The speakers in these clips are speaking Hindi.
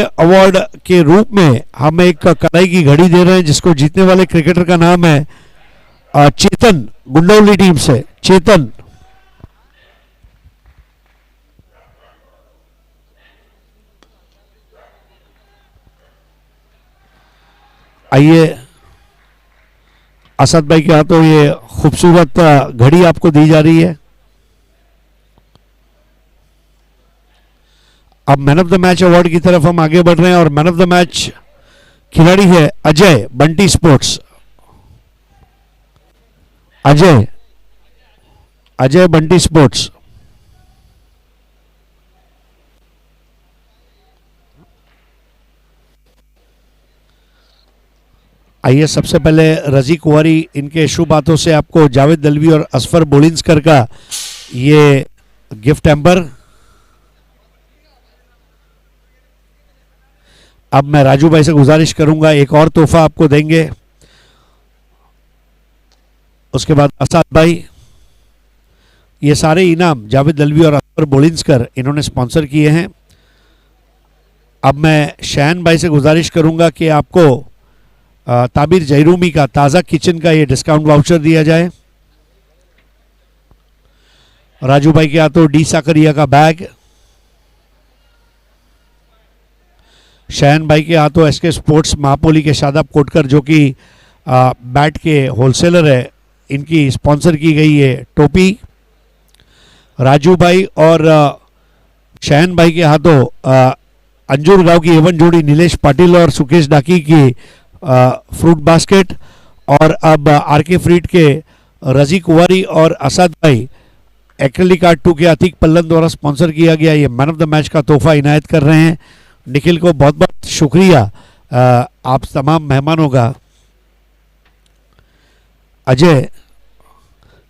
अवार्ड के रूप में हम एक कलाई की घड़ी दे रहे हैं, जिसको जीतने वाले क्रिकेटर का नाम है चेतन, गुंडौली टीम से चेतन। आइए, असद भाई के हाथों ये खूबसूरत घड़ी आपको दी जा रही है। अब man of the match award की तरफ हम आगे बढ़ रहे हैं और मैन ऑफ द मैच खिलाड़ी है अजय, बंटी स्पोर्ट्स। अजय, अजय बंटी स्पोर्ट्स। आइए, सबसे पहले रजी कुंवारी इनके शुभ हाथों से आपको जावेद दलवी और असफर बोलिंसकर का ये गिफ्ट हैम्पर। अब मैं राजू भाई से गुजारिश करूंगा, एक और तोहफा आपको देंगे। उसके बाद असद भाई, ये सारे इनाम जावेद दलवी और असफर बोलिंसकर इन्होंने स्पॉन्सर किए हैं। अब मैं शहन भाई से गुजारिश करूंगा कि आपको ताबिर जयरूमी का ताज़ा किचन का ये डिस्काउंट वाउचर दिया जाए। राजू भाई के हाथों डी साकरिया का बैग। शहन भाई के हाथों एसके स्पोर्ट्स महापोली के शादाब कोटकर, जो कि बैट के होलसेलर है, इनकी स्पॉन्सर की गई ये टोपी। राजू भाई और शहन भाई के हाथों अंजुर गांव की एवन जोड़ी नीलेश पाटिल और सुकेश डाकी की फ्रूट बास्केट। और अब आर के फ्रीड के रजी कुंवारी और असद भाई एक्रेलिक आर्ट 2 के अतीक पल्लन द्वारा स्पॉन्सर किया गया ये मैन ऑफ द मैच का तोहफा इनायत कर रहे हैं। निखिल को बहुत बहुत शुक्रिया आप तमाम मेहमानों का। अजय,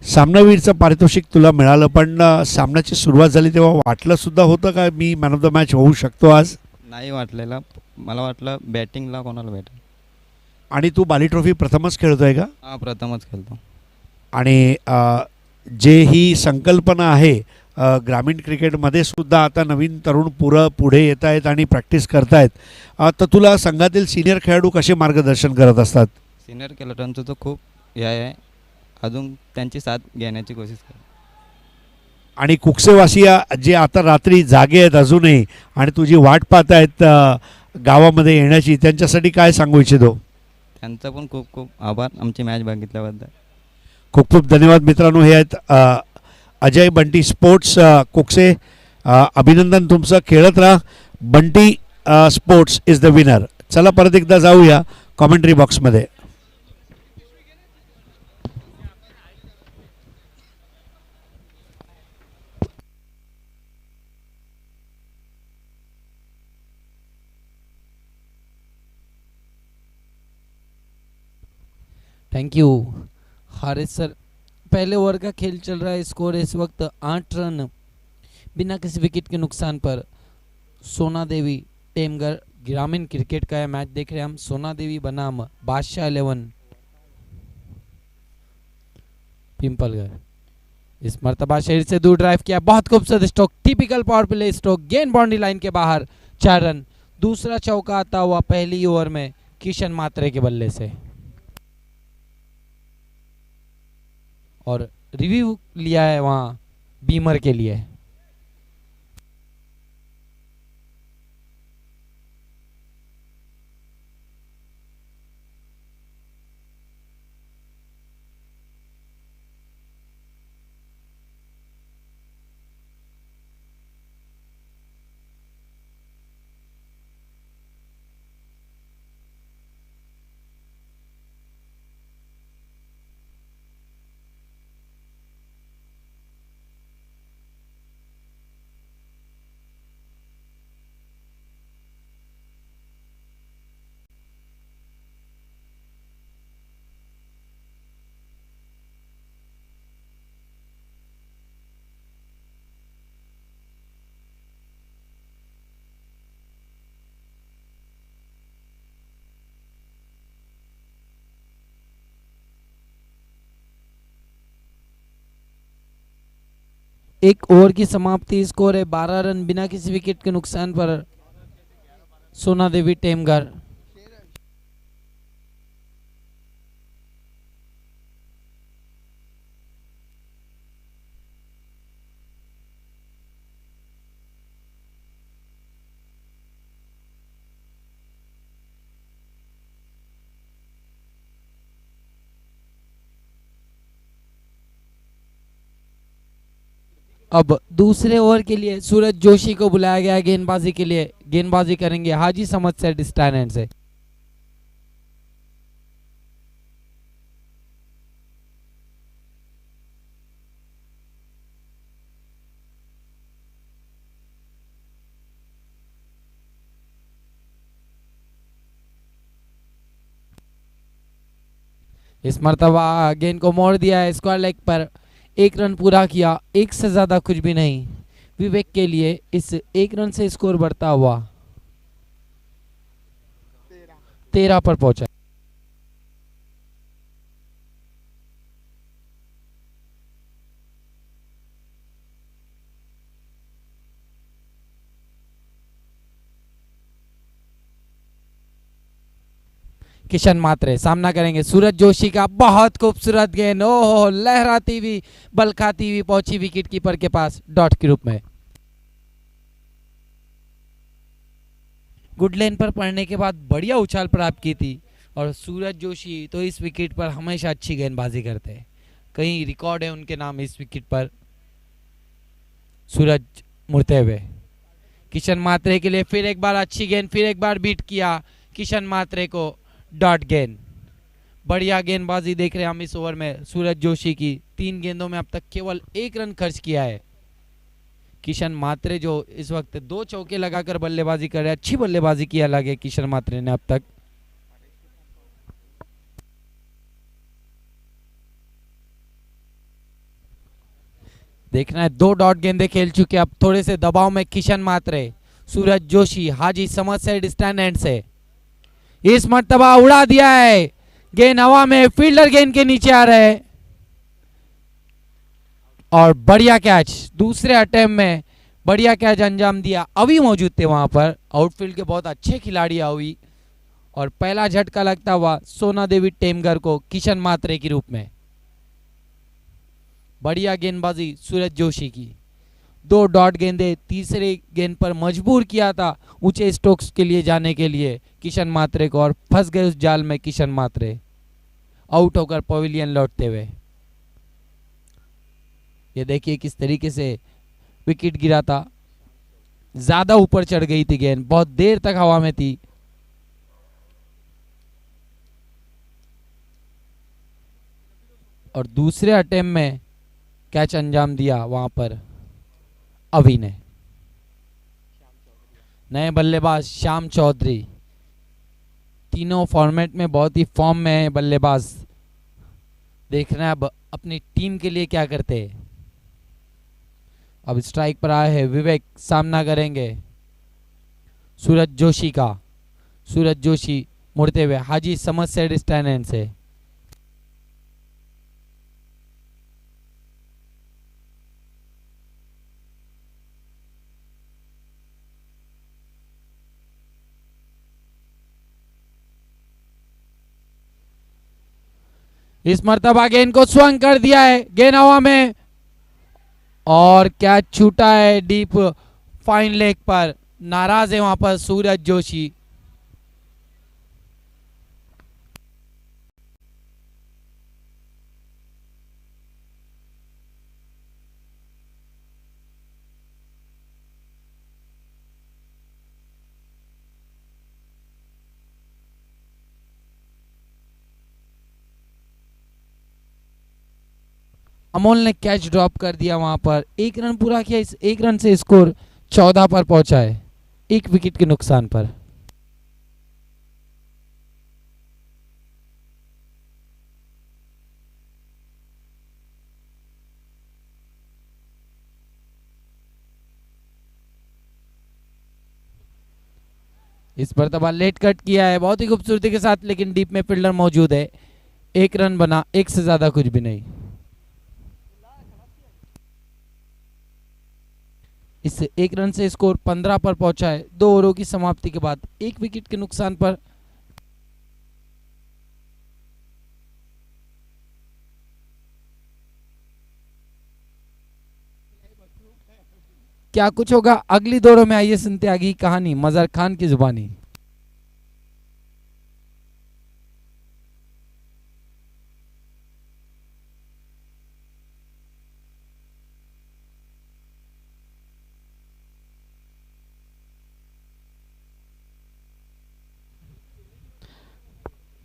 सामनावीरचं पारितोषिक तुला मिळालं, पण सामन्याची सुरुवात झाली तेव्हा वाटलं सुद्धा होतं का मी मॅन ऑफ द मॅच होऊ शकतो आज? नाही वाटलेलं, मला वाटलं बॅटिंगला कोणाला भेटेल. आणि तू बाली ट्रॉफी प्रथमच खेळतोय का? हा, प्रथमच खेळतो. आणि जे ही संकल्पना आहे ग्रामीण क्रिकेटमध्ये सुद्धा आता नवीन तरुण पुढे येत आहेत आणि प्रॅक्टिस करतायत, तर तुला संघातील सिनियर खेळाडू कसे मार्गदर्शन करत असतात? सिनियर खेळाडूंचं तो खूप हे आहे, अजून त्यांची साथ घेण्याची कोशिश कर. आणि कुकसेवासिया जे आता रात्री जागे आहेत अजूनही आणि तुझी वाट पाहत आहेत गावामध्ये येण्याची, त्यांच्यासाठी काय सांगू इच्छितो? त्यांचा पण खूप खूप आभार आमची मॅच बघितल्याबद्दल. खूप खूप धन्यवाद. मित्रांनो, हे आहेत अजय बंटी स्पोर्ट्स कुकसे. अभिनंदन तुमचं, खेळत राहा. Bunty sports is the winner. चला परत एकदा जाऊया कॉमेंट्री बॉक्समध्ये. Thank you Haris sir. पहले ओवर का खेल चल रहा है, स्कोर इस वक्त 8 रन बिना किसी विकेट के नुकसान पर। सोना देवी टेमगढ़ ग्रामीण क्रिकेट का यह मैच देख रहे हैं हम। सोना देवी बनाम बादशाह 11 पिंपलगढ़। इस मर्तबा शरीर से दूर ड्राइव किया, बहुत खूबसूरत stroke, typical power play stroke, गेंद बाउंड्री लाइन के बाहर, 4 रन। दूसरा चौका आता हुआ पहली ओवर में किशन मात्रे के बल्ले से। और रिव्यू लिया है वहां बीमर के लिए। एक ओवर की समाप्ति, स्कोर है 12 रन बिना किसी विकेट के नुकसान पर। सोना देवी टेमगर। अब दूसरे ओवर के लिए सूरज जोशी को बुलाया गया है गेंदबाजी के लिए। गेंदबाजी करेंगे हाजी समद सेट स्टैंड से। इस मर्तबा गेंद को मोड़ दिया है स्क्वायर लेग पर। एक रन पूरा किया, एक से ज्यादा कुछ भी नहीं। विवेक के लिए इस एक रन से स्कोर बढ़ता हुआ 13 पर पहुंचा। किशन मात्रे सामना करेंगे सूरज जोशी का। बहुत खूबसूरत गेंद, ओहो, लहराती हुई बल खाती हुई पहुंची विकेट कीपर के पास डॉट के रूप में। गुड लेन पर पड़ने के बाद बढ़िया उछाल प्राप्त की थी और सूरज जोशी तो इस विकेट पर हमेशा अच्छी गेंदबाजी करते हैं। कई रिकॉर्ड है उनके नाम इस विकेट पर। सूरज मुड़ते हुए किशन मात्रे के लिए फिर एक बार अच्छी गेंद, फिर एक बार बीट किया किशन मात्रे को। डॉट गेंद, बढ़िया गेंदबाजी देख रहे हैं हम इस ओवर में सूरज जोशी की। 3 गेंदों में अब तक केवल 1 रन खर्च किया है किशन मात्रे, जो इस वक्त 2 चौके लगाकर बल्लेबाजी कर रहे हैं। अच्छी बल्लेबाजी किया लगे किशन मात्रे ने अब तक। देखना है 2 डॉट गेंदे खेल चुके, अब थोड़े से दबाव में किशन मात्रे। सूरज जोशी हाजी समद साइड स्टैंड एंड से इस मर्तबा उड़ा दिया है गेंद हवा में, फील्डर गेंद के नीचे आ रहे हैं और बढ़िया कैच। दूसरे अटेम्प्ट में बढ़िया कैच अंजाम दिया। अभी मौजूद थे वहां पर आउटफील्ड के बहुत अच्छे खिलाड़ी अभी, और पहला झटका लगता हुआ सोना देवी टेमगर को किशन मात्रे के रूप में। बढ़िया गेंदबाजी सूरज जोशी की। 2 डॉट गेंदे तीसरे गेंद पर मजबूर किया था ऊंचे स्ट्रोक्स के लिए जाने के लिए किशन मात्रे को, और फंस गए उस जाल में किशन मात्रे, आउट होकर पवेलियन लौटते हुए। ये देखिए किस तरीके से विकेट गिरा था, ज्यादा ऊपर चढ़ गई थी गेंद, बहुत देर तक हवा में थी। और दूसरे अटेम्प्ट में कैच अंजाम दिया वहां पर अभी ने। नए बल्लेबाज श्याम चौधरी, तीनों फॉर्मेट में बहुत ही फॉर्म में है बल्लेबाज। देखना है अब अपनी टीम के लिए क्या करते हैं। अब स्ट्राइक पर आए हैं विवेक, सामना करेंगे सूरज जोशी का। सूरज जोशी मुड़ते हुए हाजी समद साइड स्टैंड से। इस मर्तबा गेंद को स्वंग कर दिया है, गेंद हवा में और कैच छूटा है डीप फाइन लेग पर। नाराज है वहां पर सूरज जोशी। अमोल ने कैच ड्रॉप कर दिया वहां पर। 1 रन पूरा किया, इस 1 रन से स्कोर 14 पर पहुंचा है, 1 विकेट के नुकसान पर। इस पर तबाह लेट कट किया है बहुत ही खूबसूरती के साथ, लेकिन डीप में फील्डर मौजूद है। 1 रन बना, 1 से ज्यादा कुछ भी नहीं। इस एक रन से स्कोर 15 पर पहुंचा है 2 ओवरों की समाप्ति के बाद। 1 विकेट के नुकसान पर क्या कुछ होगा अगली दौरों में, आइए सुनते आगे की कहानी मजहर खान की जुबानी।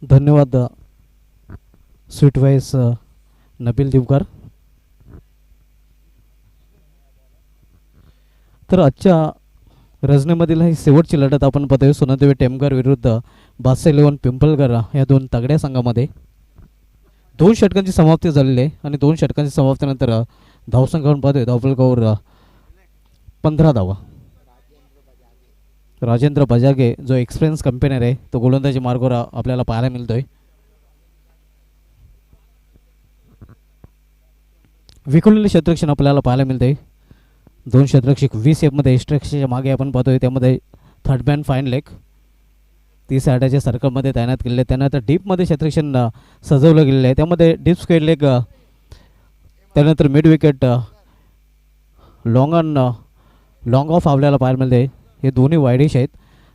धन्यवाद स्वीट वाईस नबील दिवकर. तर आजच्या रजनीमधील ही शेवटची लढत आपण पाहतोय सोनादेवी टेमघर विरुद्ध बादशाह 11 पिंपळगर या दोन तगड्या संघामध्ये 2 षटकांची समाप्ती झालेली आहे आणि 2 षटकांची समाप्तीनंतर धावसंख्या आपण पाहतोय धावफलकावर 15 धावा. राजेंद्र बजागे जो एक्सपिरियन्स कंपेनर आहे तो गोलंदाजी मार्गावर आपल्याला पाहायला मिळतोय. विखुरलेले क्षेत्ररक्षण आपल्याला पाहायला मिळते. 2 क्षेत्ररक्षक 20 मध्ये क्षेत्ररक्षकाच्या मागे आपण पाहतोय त्यामध्ये थर्ड मॅन फाईन लेग 30 आटाच्या सर्कलमध्ये तैनात केलेले आहे. त्यानंतर डीपमध्ये क्षेत्ररक्षण सजवलं गेलेलं आहे त्यामध्ये डीप स्क्वेअर लेग त्यानंतर मिड विकेट लॉंग ऑफ आपल्याला पाहायला मिळते. हे दोन्ही वाईडिश आहेत.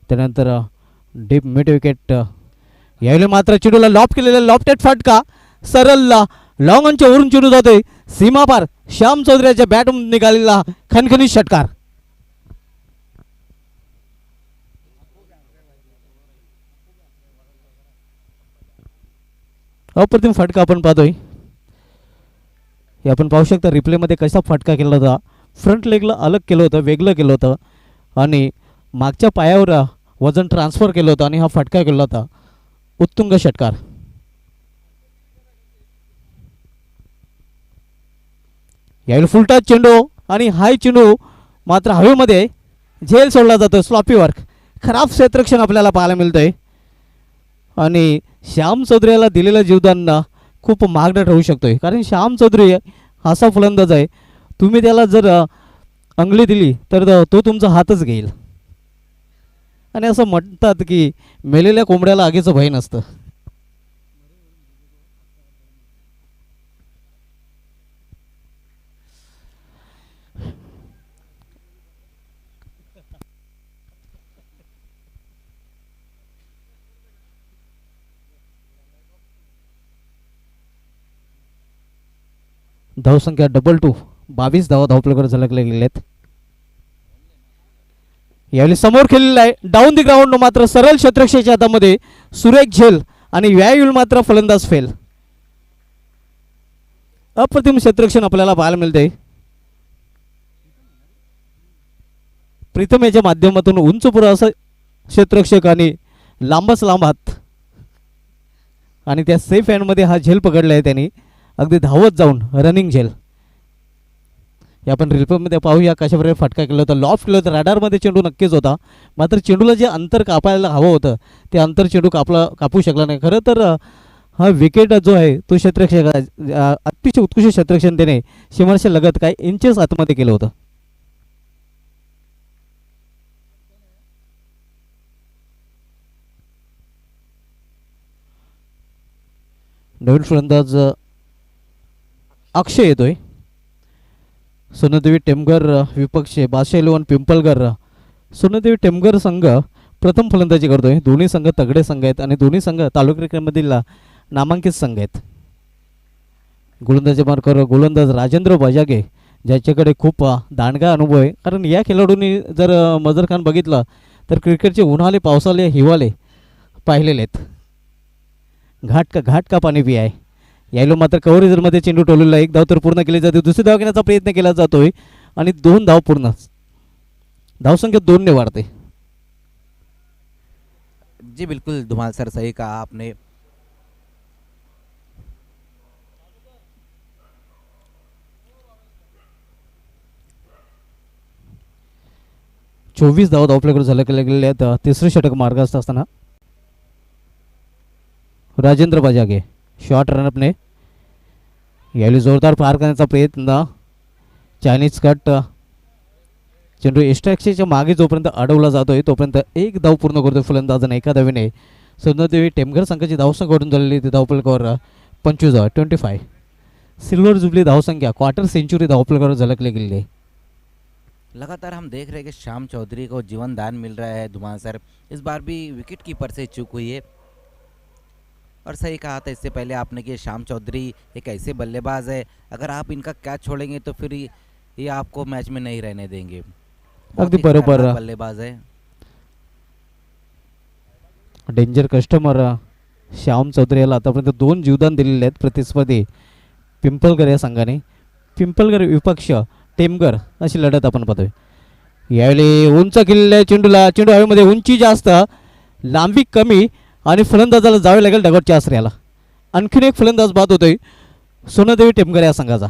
त्यानंतर डीप मिड विकेट यावेळी मात्र चेंडूला लॉप केलेला लॉफ्टेड फटका सरळ लॉंग ऑनच्या वरून चेंडू जातोय सीमापार. श्याम चौधरीच्या बॅटमधून निघालेला खणखणीत षटकार. अप्रतिम फटका आपण पाहतोय. हे आपण पाहू शकता रिप्लेमध्ये कसा फटका केला होता. फ्रंट लेगला अलग केलं होतं वेगळं केलं होतं आणि मागच्या पायावर वजन ट्रान्सफर केलं होतं आणि हा फटका केला होता. उत्तुंग षटकार. यावेळी फुलटा चेंडू आणि हाय चेंडू मात्र हवेमध्ये झेल सोडला जातो. स्लॉपी वर्क खराब क्षेत्ररक्षण आपल्याला पाहायला मिळतंय आणि श्याम चौधरी याला दिलेलं जीवदान खूप महागडं ठरू शकतोय कारण श्याम चौधरी असा फलंदाज आहे तुम्ही त्याला जर अंगली दिली तर तो तुमचा हातच घेईल आणि असं म्हणतात की मेलेल्या कोंबड्याला आगीचं भय नसतं. धावसंख्या 2-2 22 धावा धावपलकर झलकले गेलेत. यावेळी समोर खेळलेला आहे डाऊन दी ग्राउंड मात्र सरळ क्षेत्ररक्षकाच्या हातामध्ये सुरेख झेल आणि यावेळी मात्र फलंदाज फेल. अप्रतिम क्षेत्ररक्षण आपल्याला पाहायला मिळते. प्रीतम याच्या माध्यमातून उंच पुरा असं क्षेत्ररक्षक आणि लांबच लांब हात आणि त्या सेफ हँडमध्ये हा झेल पकडला आहे त्यांनी अगदी धावत जाऊन रनिंग झेल. हे आपण रिल्पमध्ये पाहूया कशाप्रकारे फटका केला होता. लॉफ्ट केलं होतं रॅडारमध्ये चेंडू नक्कीच होता मात्र चेंडूला जे अंतर कापायला हवं होतं ते अंतर चेंडू कापू शकला नाही. खरं तर हा विकेट जो आहे तो क्षेत्ररक्षक अतिशय उत्कृष्ट क्षेत्ररक्षण त्याने सीमारेषे लगत काही इंचेस आतमध्ये केलं होतं. नवीन फलंदाज अक्षय येतोय. सोनादेवी टेमघर विपक्ष बादशाह 11 पिंपळगर. सोनादेवी टेमघर संघ प्रथम फलंदाजी करतोय. दोन्ही संघ तगडे संघ आहेत आणि दोन्ही संघ तालुका क्रिकेटमधील नामांकित संघ आहेत. गोलंदाजी मार्गावर गोलंदाज राजेंद्र बजागे ज्याच्याकडे खूप दांडगा अनुभव आहे कारण या खेळाडूंनी जर मजर खान बघितलं तर क्रिकेटचे उन्हाळे पावसाळे हिवाळे पाहिलेले आहेत. घाट का पाणी बी आहे. यायलो मात्र कव्हरेजमध्ये चेंडू टोललेला एक धाव तर पूर्ण केली जाते. दुसरी धाव घेण्याचा प्रयत्न केला जातोय आणि 2 धाव पूर्ण. धावसंख्या 2 ने वाढते. जी बिल्कुल धुमाल सर सही कहा आपने. चोवीस धाव धावपल्याकडे झाले गेलेले आहेत. तिसरे षटक मार्गास्त असताना राजेंद्र बजागे शॉर्ट रनअपने यावेळी जोरदार पार करण्याचा प्रयत्न. चायनीज कट चेंडू एक्स्ट्राच्या मागे जोपर्यंत अडवला जातोय तोपर्यंत एक धाव पूर्ण करतोय फलंदाजाने एका धावेने. सोनादेवी टेमघर संघाची धावसंख्या वाढून झालेली ती धावफलकावर 25 सिल्वर जुबली धावसंख्या क्वार्टर सेंचुरी धावफलकावर झलकली गेलेली आहे. लगातार हम देख रहे हैं कि श्याम चौधरी को जीवन दान मिल रहा है धुमाल सर. इस बार भी विकेट कीपर से चूक हुई है. और सही कहा था इससे पहले आपने कि श्याम चौधरी एक ऐसे बल्लेबाज है, अगर आप इनका कैच छोड़ेंगे तो फिर ये आपको मैच में नहीं रहने देंगे. बहुत अगदी ही बरोबर. खतरनाक बल्लेबाज है. डेंजर कस्टमर श्याम चौधरी याला आतापर्यंत 2 जीवदान दिलेले आहेत प्रतिस्पर्धी पिंपळगर या संघाने. पिंपळगर विपक्ष टेमघर अशी लढत आपण पाहतोय. यावेळी उंच केलेल्या चेंडूला चेंडू हवेमध्ये उंची जास्त लांबी कमी आणि फलंदाजाला जावे लागेल डगॉटच्या आश्रयाला. आणखीन एक फलंदाज बाद होतोय सोनादेवी टेमघर या संघाचा.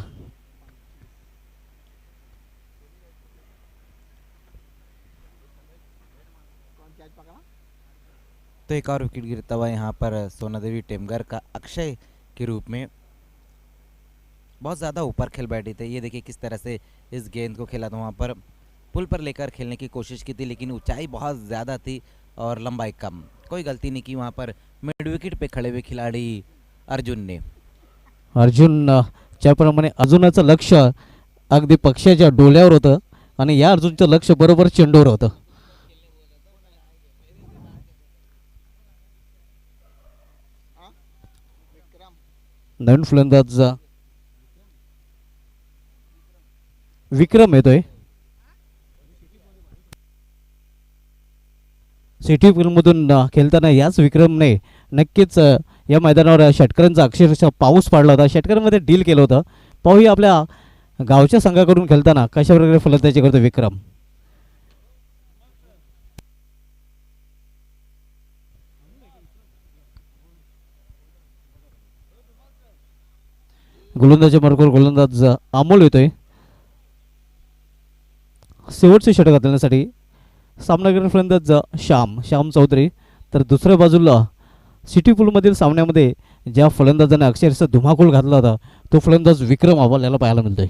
तो एक और विकेट गिरता हुआ यहाँ पर सोनादेवी टेमघर का अक्षय के रूप में. बहुत ज़्यादा ऊपर खेल बैठे थे. ये देखिए किस तरह से इस गेंद को खेला था. वहाँ पर पुल पर लेकर खेलने की कोशिश की थी लेकिन ऊंचाई बहुत ज़्यादा थी और लंबाई कम. कोई गलती नहीं की वहाँ पर मिड विकेट पे खड़े हुए खिलाड़ी अर्जुन ने. अर्जुन ज्याप्रमाणे अर्जुनाचं लक्ष अगदी पक्षाच्या डोल्यावर होतं आणि या अर्जुनचं लक्ष बरोबर चेंडूवर होतं. नवीन फलंदाज विक्रम येतोय. सिटी फिल्ममधून खेळताना याच विक्रमने नक्कीच या मैदानावर षटकरांचा अक्षरशः पाऊस पाडला होता. षटकरांमध्ये डील केलं होतं. पाहूया आपल्या गावच्या संघाकडून खेळताना कशा प्रकारे फलंदाजी करतो विक्रम. गोलंदाजी मार्गावर गोलंदाज अमोल येतोय. शेवटचे षटक घालण्यासाठी सामनावीर फलंदाज श्याम चौधरी. तर दुसऱ्या बाजूला सिटी पूलमधील सामन्यामध्ये ज्या फलंदाजाने अक्षरशः धुमाकूळ घातला होता तो फलंदाज विक्रम आपल्याला पाहायला मिळतोय.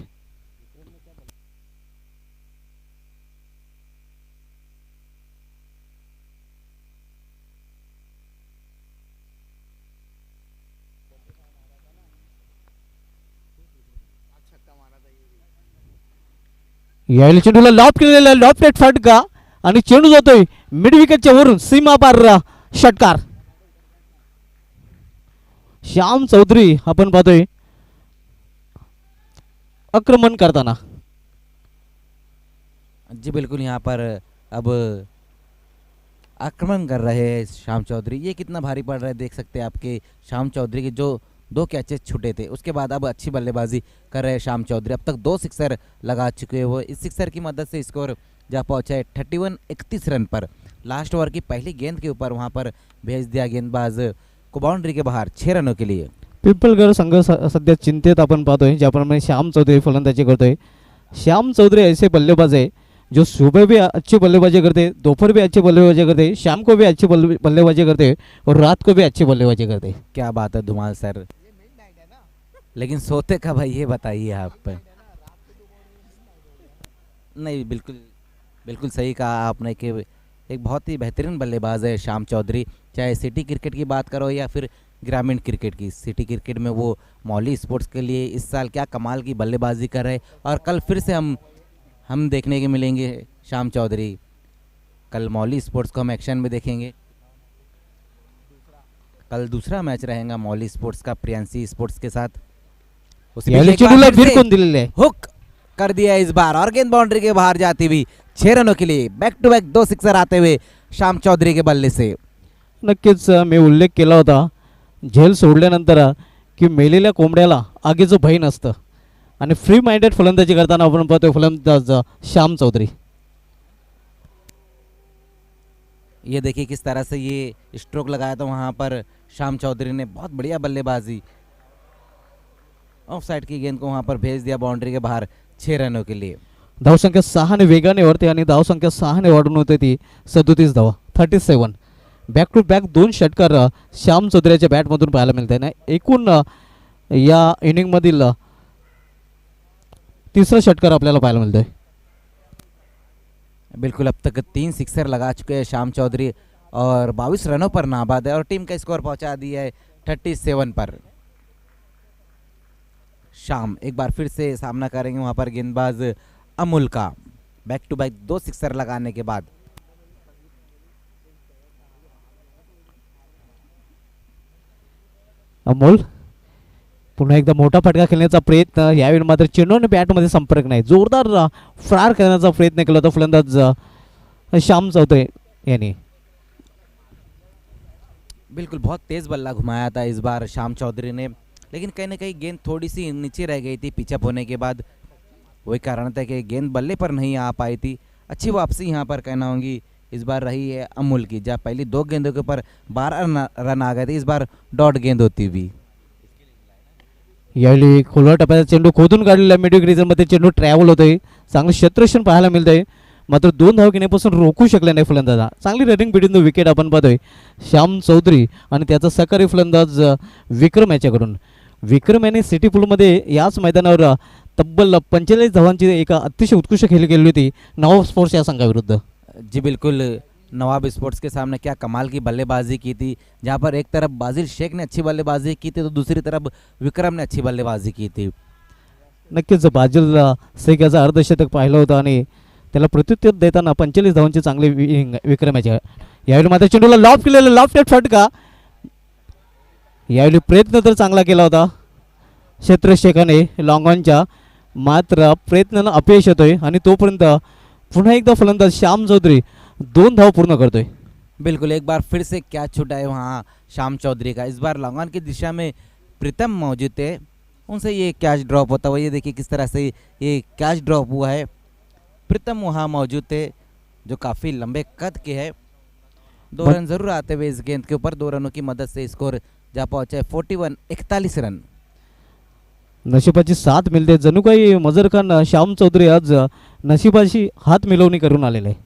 यावेळी चेंडूला लॉप केलेला लॉप नेट फटका आणि चेंडू जातोय मिड विकेटच्या वरून सीमा पार षटकार. श्याम चौधरी आपण पाहतोय आक्रमण करताना. जी बिल्कुल यहाँ पर अब आक्रमण कर रहे हैं श्याम चौधरी. ये कितना भारी पड़ रहा है देख सकते हैं आपके श्याम चौधरी के जो 2 कैचेस छूटे थे उसके बाद अब अच्छी बल्लेबाजी कर रहे हैं श्याम चौधरी. अब तक 2 सिक्सर लगा चुके हैं वो. इस सिक्सर की मदद से स्कोर जा पहुंचा है 31 रन पर. लास्ट ओवर की पहली गेंद के ऊपर वहां पर भेज दिया गेंदबाज को बाउंड्री के बाहर 6 रनों के लिए. पिंपळगर संघ सध्या चिंतेत आपण पाहतोय. ज्याप्रमाणे श्याम चौधरी फलंदाजी करतोय. श्याम चौधरी ऐसे बल्लेबाज है जो सुबह भी अच्छी बल्लेबाजी करते, दोपहर भी अच्छी बल्लेबाजी करते, शाम को भी अच्छी बल्लेबाजी करते और रात को भी अच्छी बल्लेबाजी करते. क्या बात है धुमाल सर. लेकिन सोते कब है ये बताइए आप. नहीं बिल्कुल बिल्कुल सही कहा आपने कि एक बहुत ही बेहतरीन बल्लेबाज है श्याम चौधरी. चाहे सिटी क्रिकेट की बात करो या फिर ग्रामीण क्रिकेट की. सिटी क्रिकेट में वो मौली स्पोर्ट्स के लिए इस साल क्या कमाल की बल्लेबाजी कर रहे और कल फिर से हम देखने के मिलेंगे श्याम चौधरी. कल मौली स्पोर्ट्स को हम एक्शन में देखेंगे. कल दूसरा मैच रहेगा मौली स्पोर्ट्स का प्रियांशी स्पोर्ट्स के साथ. हुक कर दिया इस बार और गेंद बाउंड्री के बाहर जाती हुई 6 रनों के लिए. बैक टू बैक 2 सिक्सर आते हुए श्याम चौधरी के बल्ले से. नक्कीच मी उल्लेख केला होता झेल सोडल्यानंतर की मेलेल्या कोंबड्याला आगीचं भय नसतं आणि फ्री माइंडेड फलंदाजी करताना आपण पाहतोय फलंदाज श्याम चौधरी. ये देखिए किस तरह से ये स्ट्रोक लगाया था वहाँ पर श्याम चौधरी ने. बहुत बढ़िया बल्लेबाजी. ऑफ साइड की गेंद को वहाँ पर भेज दिया बाउंड्री के बाहर 6 रनों के लिए. धावसंख्या 6 ने वेगाने वाढते आणि धावसंख्या 6 ने वाढून होते ती 37 धावा 37. बॅक टू बॅक 2 षटकार श्याम चौधरीच्या बॅटमधून पाहायला मिळते ना. एकूण या इनिंगमधील 3रा षटकार आपल्याला पाहायला मिळतोय. बिल्कुल, अब तक 3 सिक्सर लगा चुके हैं श्याम चौधरी और 22 रनों पर नाबाद है और टीम का स्कोर पहुंचा दिया है 37 पर। शाम एक बार फिर से सामना करेंगे वहां पर गेंदबाज अमूल का, बैक टू बैक 2 सिक्सर लगाने के बाद। अमोल पुन्हा एकदा मोठा फटका खेळण्याचा प्रयत्न, यावेळी मात्र चेंडूने बॅटमध्ये संपर्क नाही, जोरदार फ्रार करण्याचा प्रयत्न केला होता फलंदाज श्याम चौधरी यांनी। बिल्कुल, बहुत तेज़ बल्ला घुमाया था इस बार श्याम चौधरी ने, लेकिन कहीं ना कहीं गेंद थोड़ी सी नीचे रह गई थी पिचअप होने के बाद। वही कारण था कि गेंद बल्ले पर नहीं आ पाई थी। अच्छी वापसी यहाँ पर कहना होगी इस बार रही है अमूल की, जहाँ पहली 2 गेंदों के ऊपर 12 रन आ गए थे, इस बार डॉट गेंद होती हुई। यावेळी खोलवर टप्प्याचा चेंडू खोदून काढलेला मिड मध्ये चेंडू ट्रॅव्हल होतोय, चांगलं क्षेत्ररक्षण पाहायला मिळतंय, मात्र 2 धाव घेण्यापासून रोखू शकले नाही फलंदाज। चांगली रनिंग बिटवीन द विकेट आपण पाहतोय श्याम चौधरी आणि त्याचा सहकारी फलंदाज विक्रम याच्याकडून। विक्रम याने सिटी पूलमध्ये याच मैदानावर तब्बल 45 धावांची एक अतिशय उत्कृष्ट खेळी केली होती नवाब स्पोर्ट्स या संघाविरुद्ध। जी बिल्कुल, नवाब स्पोर्ट्स के सामने क्या कमाल की बल्लेबाजी की थी, जहाँ पर एक तरफ बाजिल शेख ने अच्छी बल्लेबाजी की थी तो दूसरी तरफ विक्रम ने अच्छी बल्लेबाजी की थी। नक्कीच बाजिल शेख याचा अर्धशतक पाहिलं होतं आणि त्याला प्रत्युत्तर देताना 45 धावांची चांगली विक्रमाच्या। यावेळी मात्र चेंडूला लॉफ्ट केलेला लॉफ्टेड फटका, यावेळी प्रयत्न तर चांगला केला होता क्षेत्ररक्षकाने लॉंगॉनच्या, मात्र प्रयत्नानं अपयश येतोय आणि तोपर्यंत पुन्हा एकदा फलंदाज श्याम चौधरी 2 धाव पूर्ण करतोय। बिल्कुल, एक बार फिर से कैच छूटा है वहाँ श्याम चौधरी का। इस बार लॉन्गॉन की दिशा में प्रीतम मौजूद थे, उनसे ये कैच ड्रॉप होता हुआ, ये देखिए किस तरह से ये कैच ड्रॉप हुआ है। प्रीतम वहाँ मौजूद थे जो काफ़ी लंबे कद के हैं। 2 रन ज़रूर आते हुए इस गेंद के ऊपर, 2 रनों की मदद से स्कोर जहाँ पहुँचा है 41 रन। नशिबाची साथ मिळते, जणू काही मजर खान श्याम चौधरी आज नशिबाची हात मिळवणी करून आलेले आहे।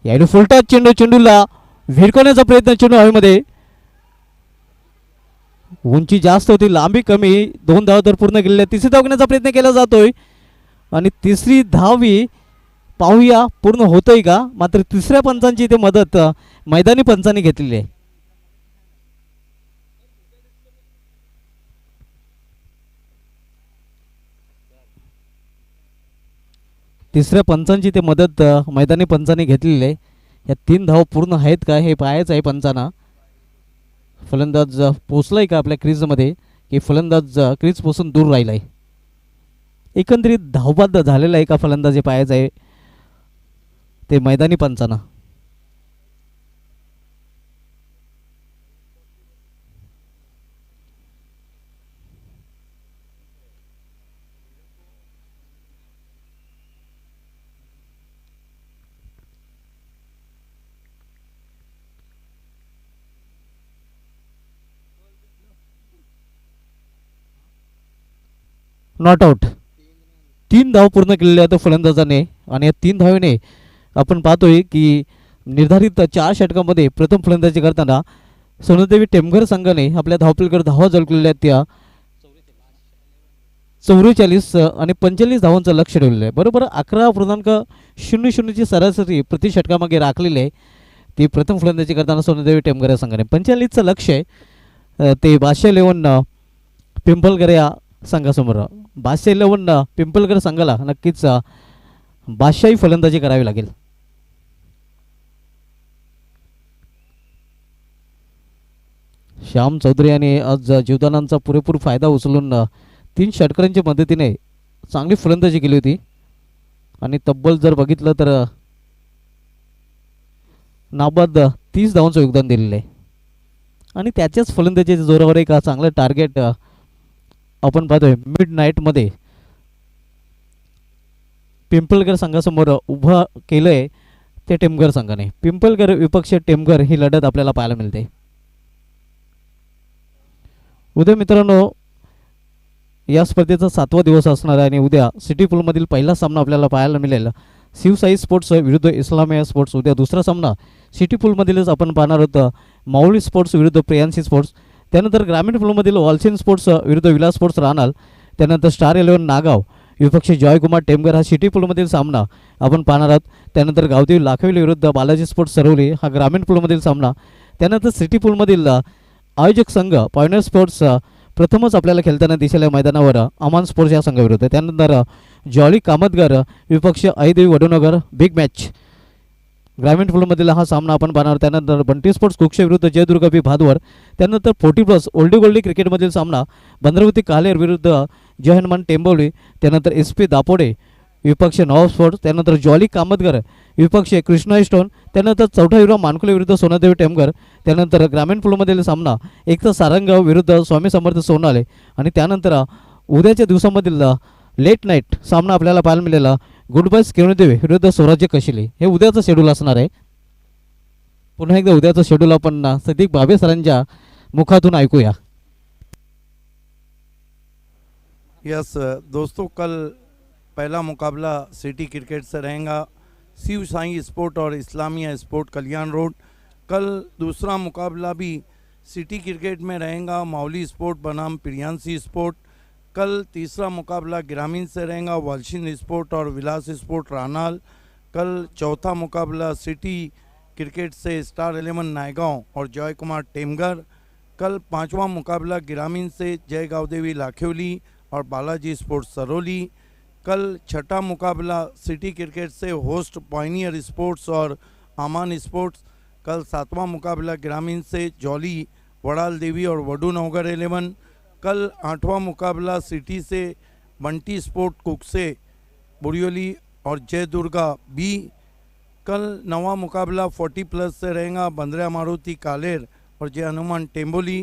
यावेळी फुलटॉस चेंडू, चेंडूला भिरकवण्याचा प्रयत्न, चेंडू हवेमध्ये, उंची जास्त होती लांबी कमी, 2 धाव तर पूर्ण केलेल्या, तिसरी धाव घेण्याचा प्रयत्न केला जातोय आणि तिसरी धावी पाहूया पूर्ण होतोय का, मात्र तिसऱ्या पंचांची इथे मदत मैदानी पंचांनी घेतलेली आहे। तिसऱ्या पंचांची ते मदत मैदानी पंचांनी घेतलेली आहे। या 3 धाव पूर्ण आहेत का हे पाहायचं आहे पंचांना। फलंदाज पोचलाय का आपल्या क्रीजमध्ये की फलंदाज क्रीजपासून दूर राहिलाय, एकंदरीत धावबाद झालेला आहे का फलंदाज हे पाहायचं आहे ते मैदानी पंचांना। नॉट आउट, 3 धाव पूर्ण केलेल्या आहेत फलंदाजाने आणि या 3 धावेने आपण पाहतोय की निर्धारित 4 षटकामध्ये प्रथम फलंदाजी करताना सोनदेवी टेमघर संघाने आपल्या धावपलीकडे धावा झळकलेल्या आहेत त्या 44 आणि 45 धावांचं लक्ष ठेवलेलं आहे। बरोबर 11.00 ची सरासरी प्रति षटकामागे राखलेली आहे ती प्रथम फलंदाजी करताना सोनदेवी टेमघर या संघाने। 45चं लक्ष आहे ते बादशाह 11 पिंपलकर या संघासमोर। बादशाह 11 पिंपलकर संघाला नक्कीच बादशाही फलंदाजी करावी लागेल। श्याम चौधरी यांनी आज जीवदानांचा पुरेपूर फायदा उचलून 3 षटकारांच्या मदतीने चांगली फलंदाजी केली होती आणि तब्बल जर बघितलं तर नाबाद 30 धावांचं योगदान दिलेलं आहे आणि त्याच्याच फलंदाजीच्या जोरावर एक चांगलं टार्गेट आपण पाहतोय मिड नाईटमध्ये पिंपलकर संघासमोर उभं केलंय ते टेमघर संघाने। पिंपलकर विपक्ष टेमघर ही लढत आपल्याला पाहायला मिळते। उद्या मित्रांनो या स्पर्धेचा 7वा दिवस असणार आहे आणि उद्या सिटी पूलमधील पहिला सामना आपल्याला पाहायला मिळेल शिवसाई स्पोर्ट्स विरुद्ध इस्लामिया स्पोर्ट्स। उद्या दुसरा सामना सिटी पूलमधीलच आपण पाहणार आहोत माऊली स्पोर्ट्स विरुद्ध प्रियांशी स्पोर्ट्स। त्यानंतर ग्रामीण पूलमधील वालसेन स्पोर्ट्स विरुद्ध विलास स्पोर्ट्स राहणार। त्यानंतर स्टार 11 नागाव विपक्ष जॉयकुमार टेमगर हा सिटी पूलमधील सामना आपण पाहणार आहोत. त्यानंतर गावदेवी लाखविले विरुद्ध बालाजी स्पोर्ट्स सरवली हा ग्रामीण पूलमधील सामना. त्यानंतर सिटी पूलमधील आयोजक संघ पॉयनर स्पोर्ट्स प्रथमच आपल्याला खेळताना दिसेल मैदानावर अमान स्पोर्ट्स या संघाविरुद्ध. त्यानंतर जॉली कामतगर विपक्ष आईदेवी वडोनगर बिग मॅच ग्रामीण पूलमधील हा सामना आपण पाहणार. त्यानंतर बंटी स्पोर्ट्स कुक्ष विरुद्ध जयदुर्गा बी भादवर. त्यानंतर 40+ ओल्डी गोल्डी क्रिकेटमधील सामना भद्रावती कालेर विरुद्ध जय हनुमान टेंबोली. त्यानंतर SP दापोडे विपक्ष नवाब स्पोर्ट्स. त्यानंतर जॉली कामतगर विपक्ष कृष्णा स्टोन. त्यानंतर चौथा हिरो मानकुले विरुद्ध सोनादेवी टेमगर. त्यानंतर ग्रामीण पूलमधील सामना एकता सारंगाव विरुद्ध स्वामी समर्थ सोनाले. आणि त्यानंतर उद्याच्या दिवसामधील लेट नाईट सामना आपल्याला पाहायला मिळाला गुड बाय केवणदेवी विरुद्ध स्वराज्य कशिले. हे उद्याचं शेड्यूल असणार आहे. पुन्हा एकदा उद्याचं शेड्यूल आपण सदीक भावे सरांच्या मुखातून ऐकूया. यस दोस्तों, कल पहला मुकाबला सिटी क्रिकेट से रहेगा शिव साई स्पोर्ट और इस्लामिया स्पोर्ट कल्याण रोड. कल दूसरा मुकाबला भी सिटी क्रिकेट में रहेगा मौली स्पोर्ट बनाम प्रियांशी स्पोर्ट. कल तीसरा मुकाबला ग्रामीण से रहेगा वालशिन स्पोर्ट और विलास स्पोर्ट रानाल. कल चौथा मुकाबला सिटी क्रिकेट से स्टार 11 नायगांव और जय कुमार टेमगर. कल पांचवा मुकाबला ग्रामीण से जय गावदेवी लाखेवली और बालाजी स्पोर्ट्स सरोली. कल छठा मुकाबला सिटी क्रिकेट से होस्ट पॉइनियर स्पोर्ट्स और आमान स्पोर्ट्स. कल सातवां मुकाबला ग्रामीण से जॉली वड़ाल देवी और वडू नौगर 11. कल आठवां मुकाबला सिटी से बंटी स्पोर्ट कुक से बुरियोली और जय दुर्गा बी. कल नवा मुकाबला 40+ से रहेगा बंद्रा मारुति कालेर और जय हनुमान टेम्बोली.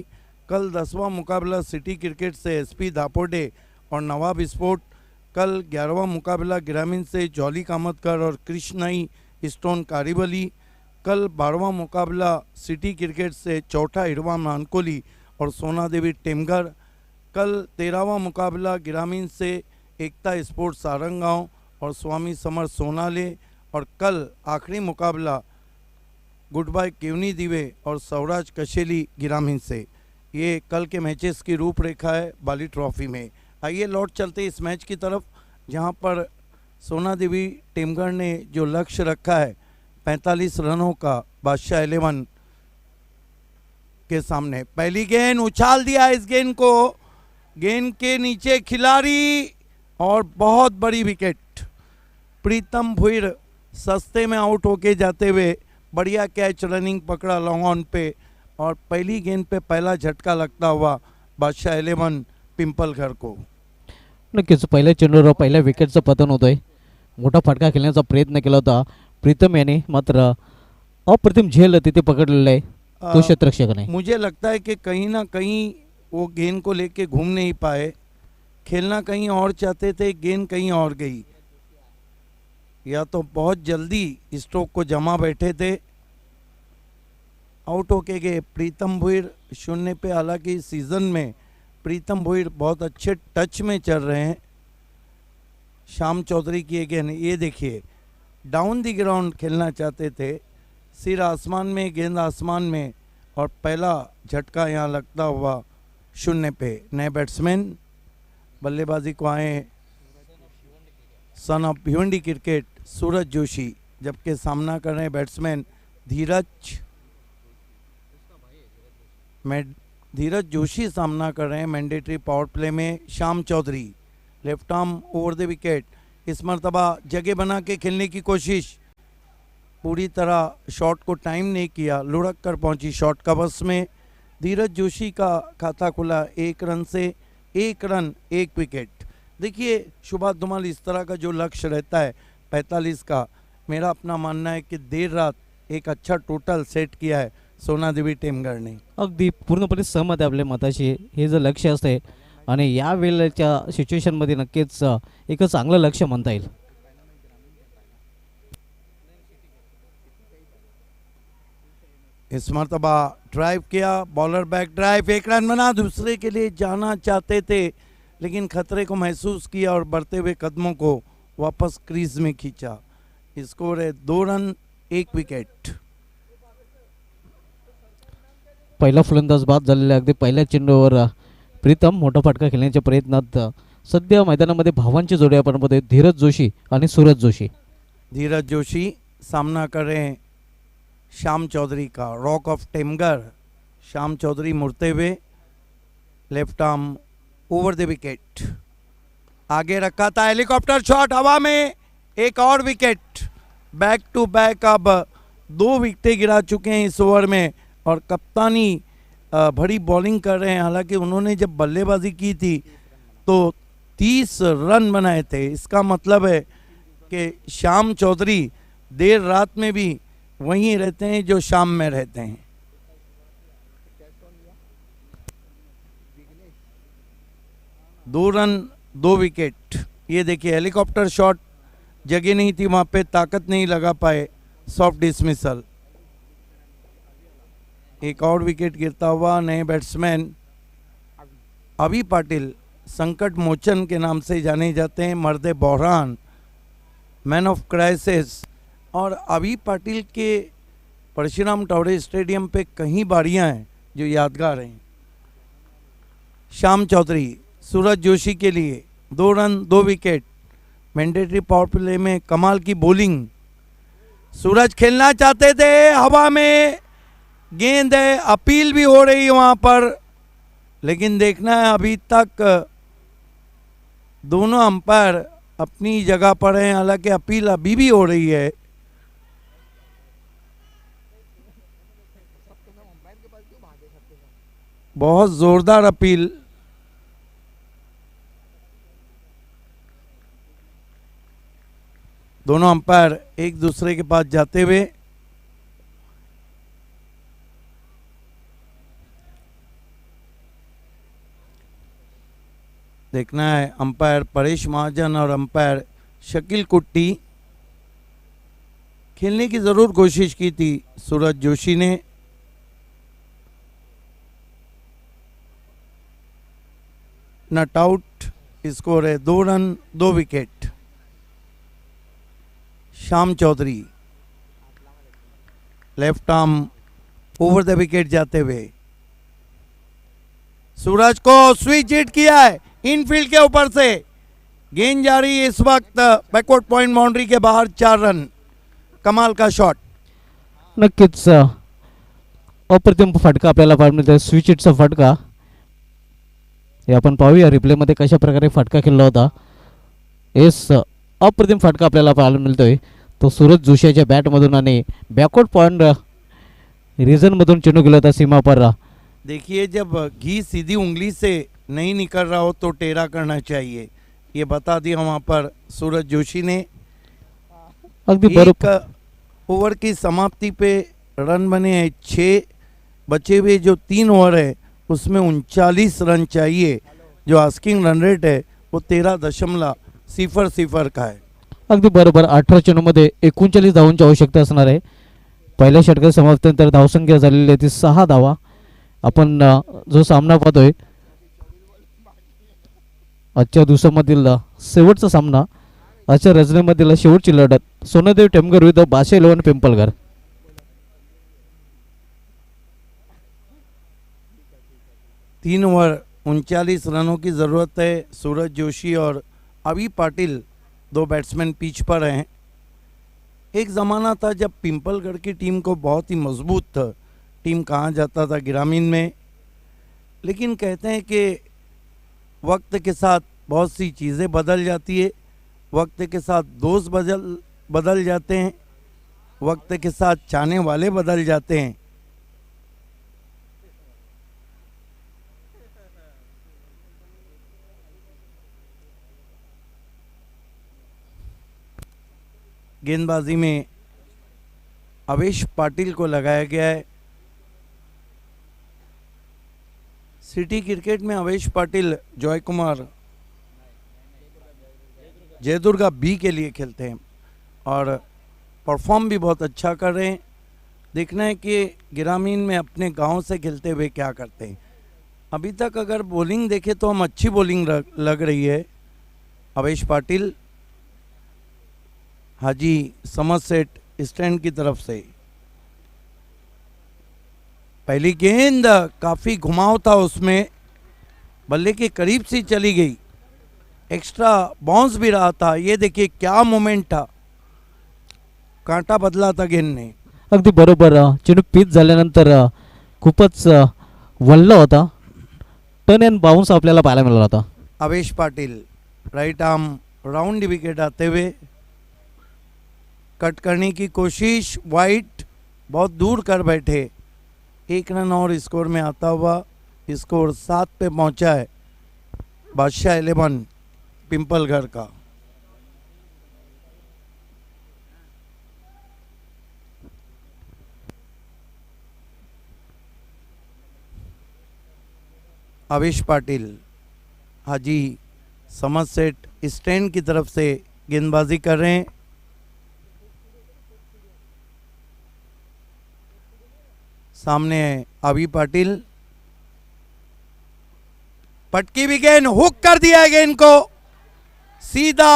कल 10वां मुकाबला सिटी क्रिकेट से SP दापोडे और नवाब स्पोर्ट. कल 11वां मुकाबला ग्रामीण से जॉली कामतकर और कृष्णाई स्टोन कारीबली. कल 12वां मुकाबला सिटी क्रिकेट से चौथा हिरवा मानकोली और सोना देवी टेमगर. कल 13वां मुकाबला ग्रामीण से एकता स्पोर्ट्स सारंगांव और स्वामी समर्थ सोनाले. और कल आखिरी मुकाबला गुड बाय केवनी दिवे और सौराज कशेली ग्रामीण से. ये कल के मैचेस की रूपरेखा है बाली ट्रॉफी में. आइए लौट चलते इस मैच की तरफ, जहां पर सोना देवी टेमगढ़ ने जो लक्ष्य रखा है 45 रनों का बादशाह 11 के सामने. पहली गेंद उछाल दिया, इस गेंद को गेंद के नीचे खिलाड़ी और बहुत बड़ी विकेट. प्रीतम भुईर सस्ते में आउट होके जाते हुए बढ़िया कैच रनिंग पकड़ा लॉन्ग ऑन पे और पहली गेंद पे पहला झटका लगता हुआ बादशाह 11 पिंपलघर को. नक्कीच पहिल्या चेंडूवर पहिल्या विकेटचं पतन होतोय. मोठा फटका खेळण्याचा प्रयत्न केला होता प्रीतम याने, मात्र अप्रतिम झेल तिथे पकडलेला आहे तो क्षेत्ररक्षकाने. मुझे लगता है कि कहीं ना कहीं वो गेंद को लेके घूम नहीं पाए, खेलना कहीं और चाहते थे, गेंद कहीं और गई, या तो बहुत जल्दी स्ट्रोक को जमा बैठे थे, आउट होके गए. प्रीतम भुईर 0 पे. हालांकि सीज़न में प्रीतम भुईर बहुत अच्छे टच में चल रहे हैं. श्याम चौधरी की गेंद ये देखिए, डाउन दी ग्राउंड खेलना चाहते थे, सिर आसमान में गेंद आसमान में, और पहला झटका यहाँ लगता हुआ 0 पे. नए बैट्समैन बल्लेबाजी को आए सन ऑफ भिवंडी क्रिकेट सूरज जोशी, जबकि सामना कर रहे बैट्समैन धीरज जोशी सामना कर रहे हैं मैंडेटरी पावर प्ले में. Shyam Chaudhary left arm over the wicket. इस मरतबा जगह बना के खेलने की कोशिश, पूरी तरह शॉट को टाइम नहीं किया, लुढ़क कर पहुंची शॉट का बस में. धीरज जोशी का खाता खुला 1 रन से, 1 रन 1 विकेट. देखिए शुभा धुमाल, इस तरह का जो लक्ष्य रहता है 45 का, मेरा अपना मानना है कि देर रात एक अच्छा टोटल सेट किया है सोना देवी टेमगढ़ ने. अगदी पूर्णपणे सहमत आहे आपल्या मताशी. हे जे लक्ष्य असते आणि या वेळेच्या सिच्युएशनमध्ये नक्कीच एक चांगलं लक्ष्य म्हणता येईल. इस मरतबा ड्राइव किया, बॉलर बैक ड्राइव, 1 रन बना. दूसरे के लिए जाना चाहते थे लेकिन खतरे को महसूस किया और बढ़ते हुए कदमों को वापस क्रीज में खींचा. स्कोर है 2 रन 1 विकेट. पहिला फलंदाज बाद झालेला. अगदी पहिल्या चेंडूवर प्रीतम मोठा फटका खेळण्याच्या प्रयत्नात सध्या मैदानामध्ये भावांची जोडी आपण बघतोय, धीरज जोशी आणि सूरज जोशी. धीरज जोशी सामना कर रहे हैं श्याम चौधरी का, रॉक ऑफ टेमगर. श्याम चौधरी मुड़ते हुए, left arm over the wicket, आगे रखा था, हेलीकॉप्टर शॉट हवा में, एक और विकेट. बैक टू बैक अब 2 विकेटें गिरा चुके हैं इस ओवर में और कप्तानी भरी बॉलिंग कर रहे हैं. हालांकि उन्होंने जब बल्लेबाजी की थी तो 30 रन बनाए थे. इसका मतलब है कि श्याम चौधरी देर रात में भी वहीं रहते हैं जो शाम में रहते हैं. दो रन 2 विकेट. ये देखिए हेलीकॉप्टर शॉट, जगह नहीं थी वहाँ पे, ताकत नहीं लगा पाए, सॉफ्ट डिसमिसल. एक और विकेट गिरता हुआ. नए बैट्समैन अभी पाटिल, संकट मोचन के नाम से जाने जाते हैं, मर्दे बहरान, मैन ऑफ क्राइसिस. और अभी पाटिल के परशुराम टावरे स्टेडियम पे कहीं बारियां हैं जो यादगार हैं. श्याम चौधरी सूरज जोशी के लिए 2 run 2 wicket. Mandatory power play में कमाल की बॉलिंग. सूरज खेलना चाहते थे, हवा में गेंद है, अपील भी हो रही है वहाँ पर, लेकिन देखना है. अभी तक दोनों अंपायर अपनी जगह पर हैं, हालांकि अपील अभी भी हो रही है. बहुत जोरदार अपील. दोनों अंपायर एक दूसरे के पास जाते हुए. देखना है अंपायर परेश महाजन और अंपायर शकील कुट्टी. खेलने की जरूर कोशिश की थी सूरज जोशी ने. Not out. स्कोर है 2 run 2 wicket. Shyam Chaudhary left arm over the wicket जाते हुए. सूरज को स्विच हिट किया है इनफील्ड के ऊपर से. गेंद जा रही है इस वक्त बैकवर्ड पॉइंट बाउंड्री के बाहर. 4 रन. कमाल का शॉट. नक्कीच अप्रतिम फटका आपल्याला पाहायला मिळतोय, स्विच हिटचा फटका. हे आपण पाहूया रिप्लेमध्ये कशा प्रकारे फटका खेळला होता. एस अप्रतिम फटका आपल्याला पाहायला मिळतोय तो सूरज जोशीच्या बॅटमधून आणि बॅकवर्ड पॉइंट रीजनमधून चेंडू गेला होता सीमा पर. देखिए जब घी सीधी उंगली से नहीं निकल रहा हो तो टेढ़ा करना चाहिए, ये बता दिया वहाँ पर सूरज जोशी ने. अगदी बरोबर. एक ओवर की समाप्ति पे रन बने हैं 6. बचे हुए जो 3 ओवर है उसमें 39 रन चाहिए. जो आस्किंग रन रेट है वो 13.00 का है. अगदी बरोबर. 18 चेंडूमध्ये 39 धावांची आवश्यकता असणार आहे. पहिल्या षटकाच्या समाप्तीनंतर धावसंख्या झालेली आहे ती 6 धावा. आपण जो सामना पाहतोय आजच्या दिवसामधील शेवटचा सामना, आजच्या रजनीमधील शेवटची लढत, सोनादेव टेमगर विरुद्ध बादशाह 11 पिंपलघर. तीन ओवर 39 रनों की ज़रूरत है. सूरज जोशी और अभी पाटिल 2 बैट्समैन पिच पर हैं. एक ज़माना था जब पिंपलगढ़ की टीम को बहुत ही मजबूत था टीम कहा जाता था ग्रामीण में. लेकिन कहते हैं कि वक्त के साथ बहुत सी चीज़ें बदल जाती है. वक्त के साथ दोस्त बदल जाते हैं. वक्त के साथ चाहने वाले बदल जाते हैं. गेंदबाजी में अवेश पाटिल को लगाया गया है. सिटी क्रिकेट में अवेश पाटिल जॉय कुमार जयदुर्गा बी के लिए खेलते हैं और परफॉर्म भी बहुत अच्छा कर रहे हैं. देखना है कि ग्रामीण में अपने गांव से खेलते हुए क्या करते हैं. अभी तक अगर बॉलिंग देखें तो हम अच्छी बॉलिंग लग रही है. अवेश पाटिल हाजी समरसेट स्टैंड की तरफ से. पहली गेंद काफ़ी घुमाव था उसमें, बल्ले के करीब से चली गई. एक्स्ट्रा बाउंस भी रहा था। ये देखिए क्या मोमेंट था, कांटा बदला था गेंद ने। अगदी बरोबर चेंडू पिच झाल्यानंतर खूपच वळला होता. टर्न अँड बाउन्स आपल्याला पाहायला मिळाला होता. आवेश Patil right arm round wicket आते हुए कट करने की कोशिश, वाइट बहुत दूर कर बैठे। 1 रन और स्कोर में आता हुआ स्कोर 7 पे पहुंचा है बादशाह 11 पिंपलगढ़ का। आवेश पाटिल हाजी समझ सेट स्टैंड की तरफ से गेंदबाजी कर रहे हैं। सामने है अभी पाटिल, पटकी भी गेंद, हुक कर दिया गेंद को सीधा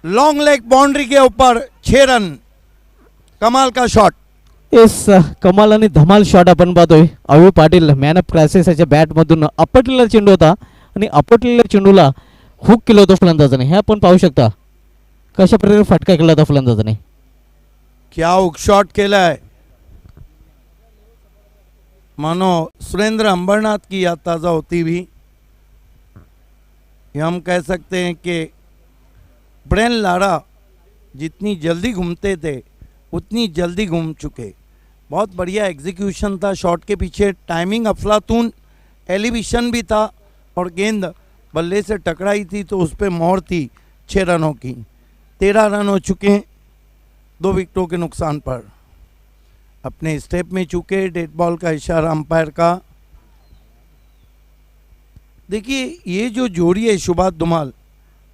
लॉन्ग लेग बाउंड्री के ऊपर। 6 रन, कमाल का शॉट। येस कमाल आणि धमाल शॉट आपण पाहतोय. अवी पाटील मॅन ऑफ क्रायसिस याच्या बॅटमधून आपटलेला चेंडू होता आणि आपटलेल्या चेंडूला हुक केलं होतं फलंदाजाने. हे आपण पाहू शकता कशा प्रकारे फटका केला होता फलंदाजाने. क्या हुक शॉट खेला है, मानो सुरेंद्र अंबरनाथ की याद ताज़ा होती भी। ये हम कह सकते हैं कि ब्रेन लारा जितनी जल्दी घूमते थे उतनी जल्दी घूम चुके। बहुत बढ़िया एग्जीक्यूशन था शॉट के पीछे, टाइमिंग अफलातून, एलिवेशन भी था और गेंद बल्ले से टकराई थी तो उस पर मोहर थी 6 रनों की। 13 रन हो चुके हैं 2 विकेटों के नुकसान पर। अपने स्टेप में चूके, डेड बॉल का इशारा अंपायर का। देखिए ये जो जोड़ी है शुभात धुमाल,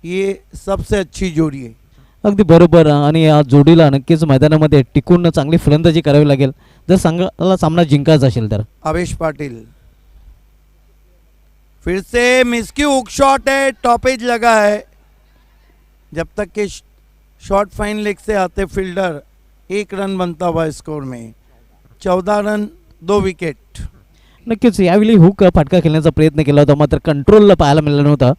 ये सबसे अच्छी जोड़ी है। अगदी बरोबर आणि या जोडीला नक्कीच मैदानामध्ये टिकून चांगली फलंदाजी करावी लागेल जर संघाला सामना जिंकायचा असेल तर. आवेश पाटिल फिर से मिसक्यू हुक शॉट है, टॉपेज लगा है। जब तक के शॉट फाइन लेग से आते फील्डर 1 रन बनता हुआ स्कोर में। 14 रन 2 विकेट। नक्कीच यावेळी हुक फटका खेळण्याचा प्रयत्न केला होता मात्र कंट्रोलला पाहायला मिळाला नव्हता.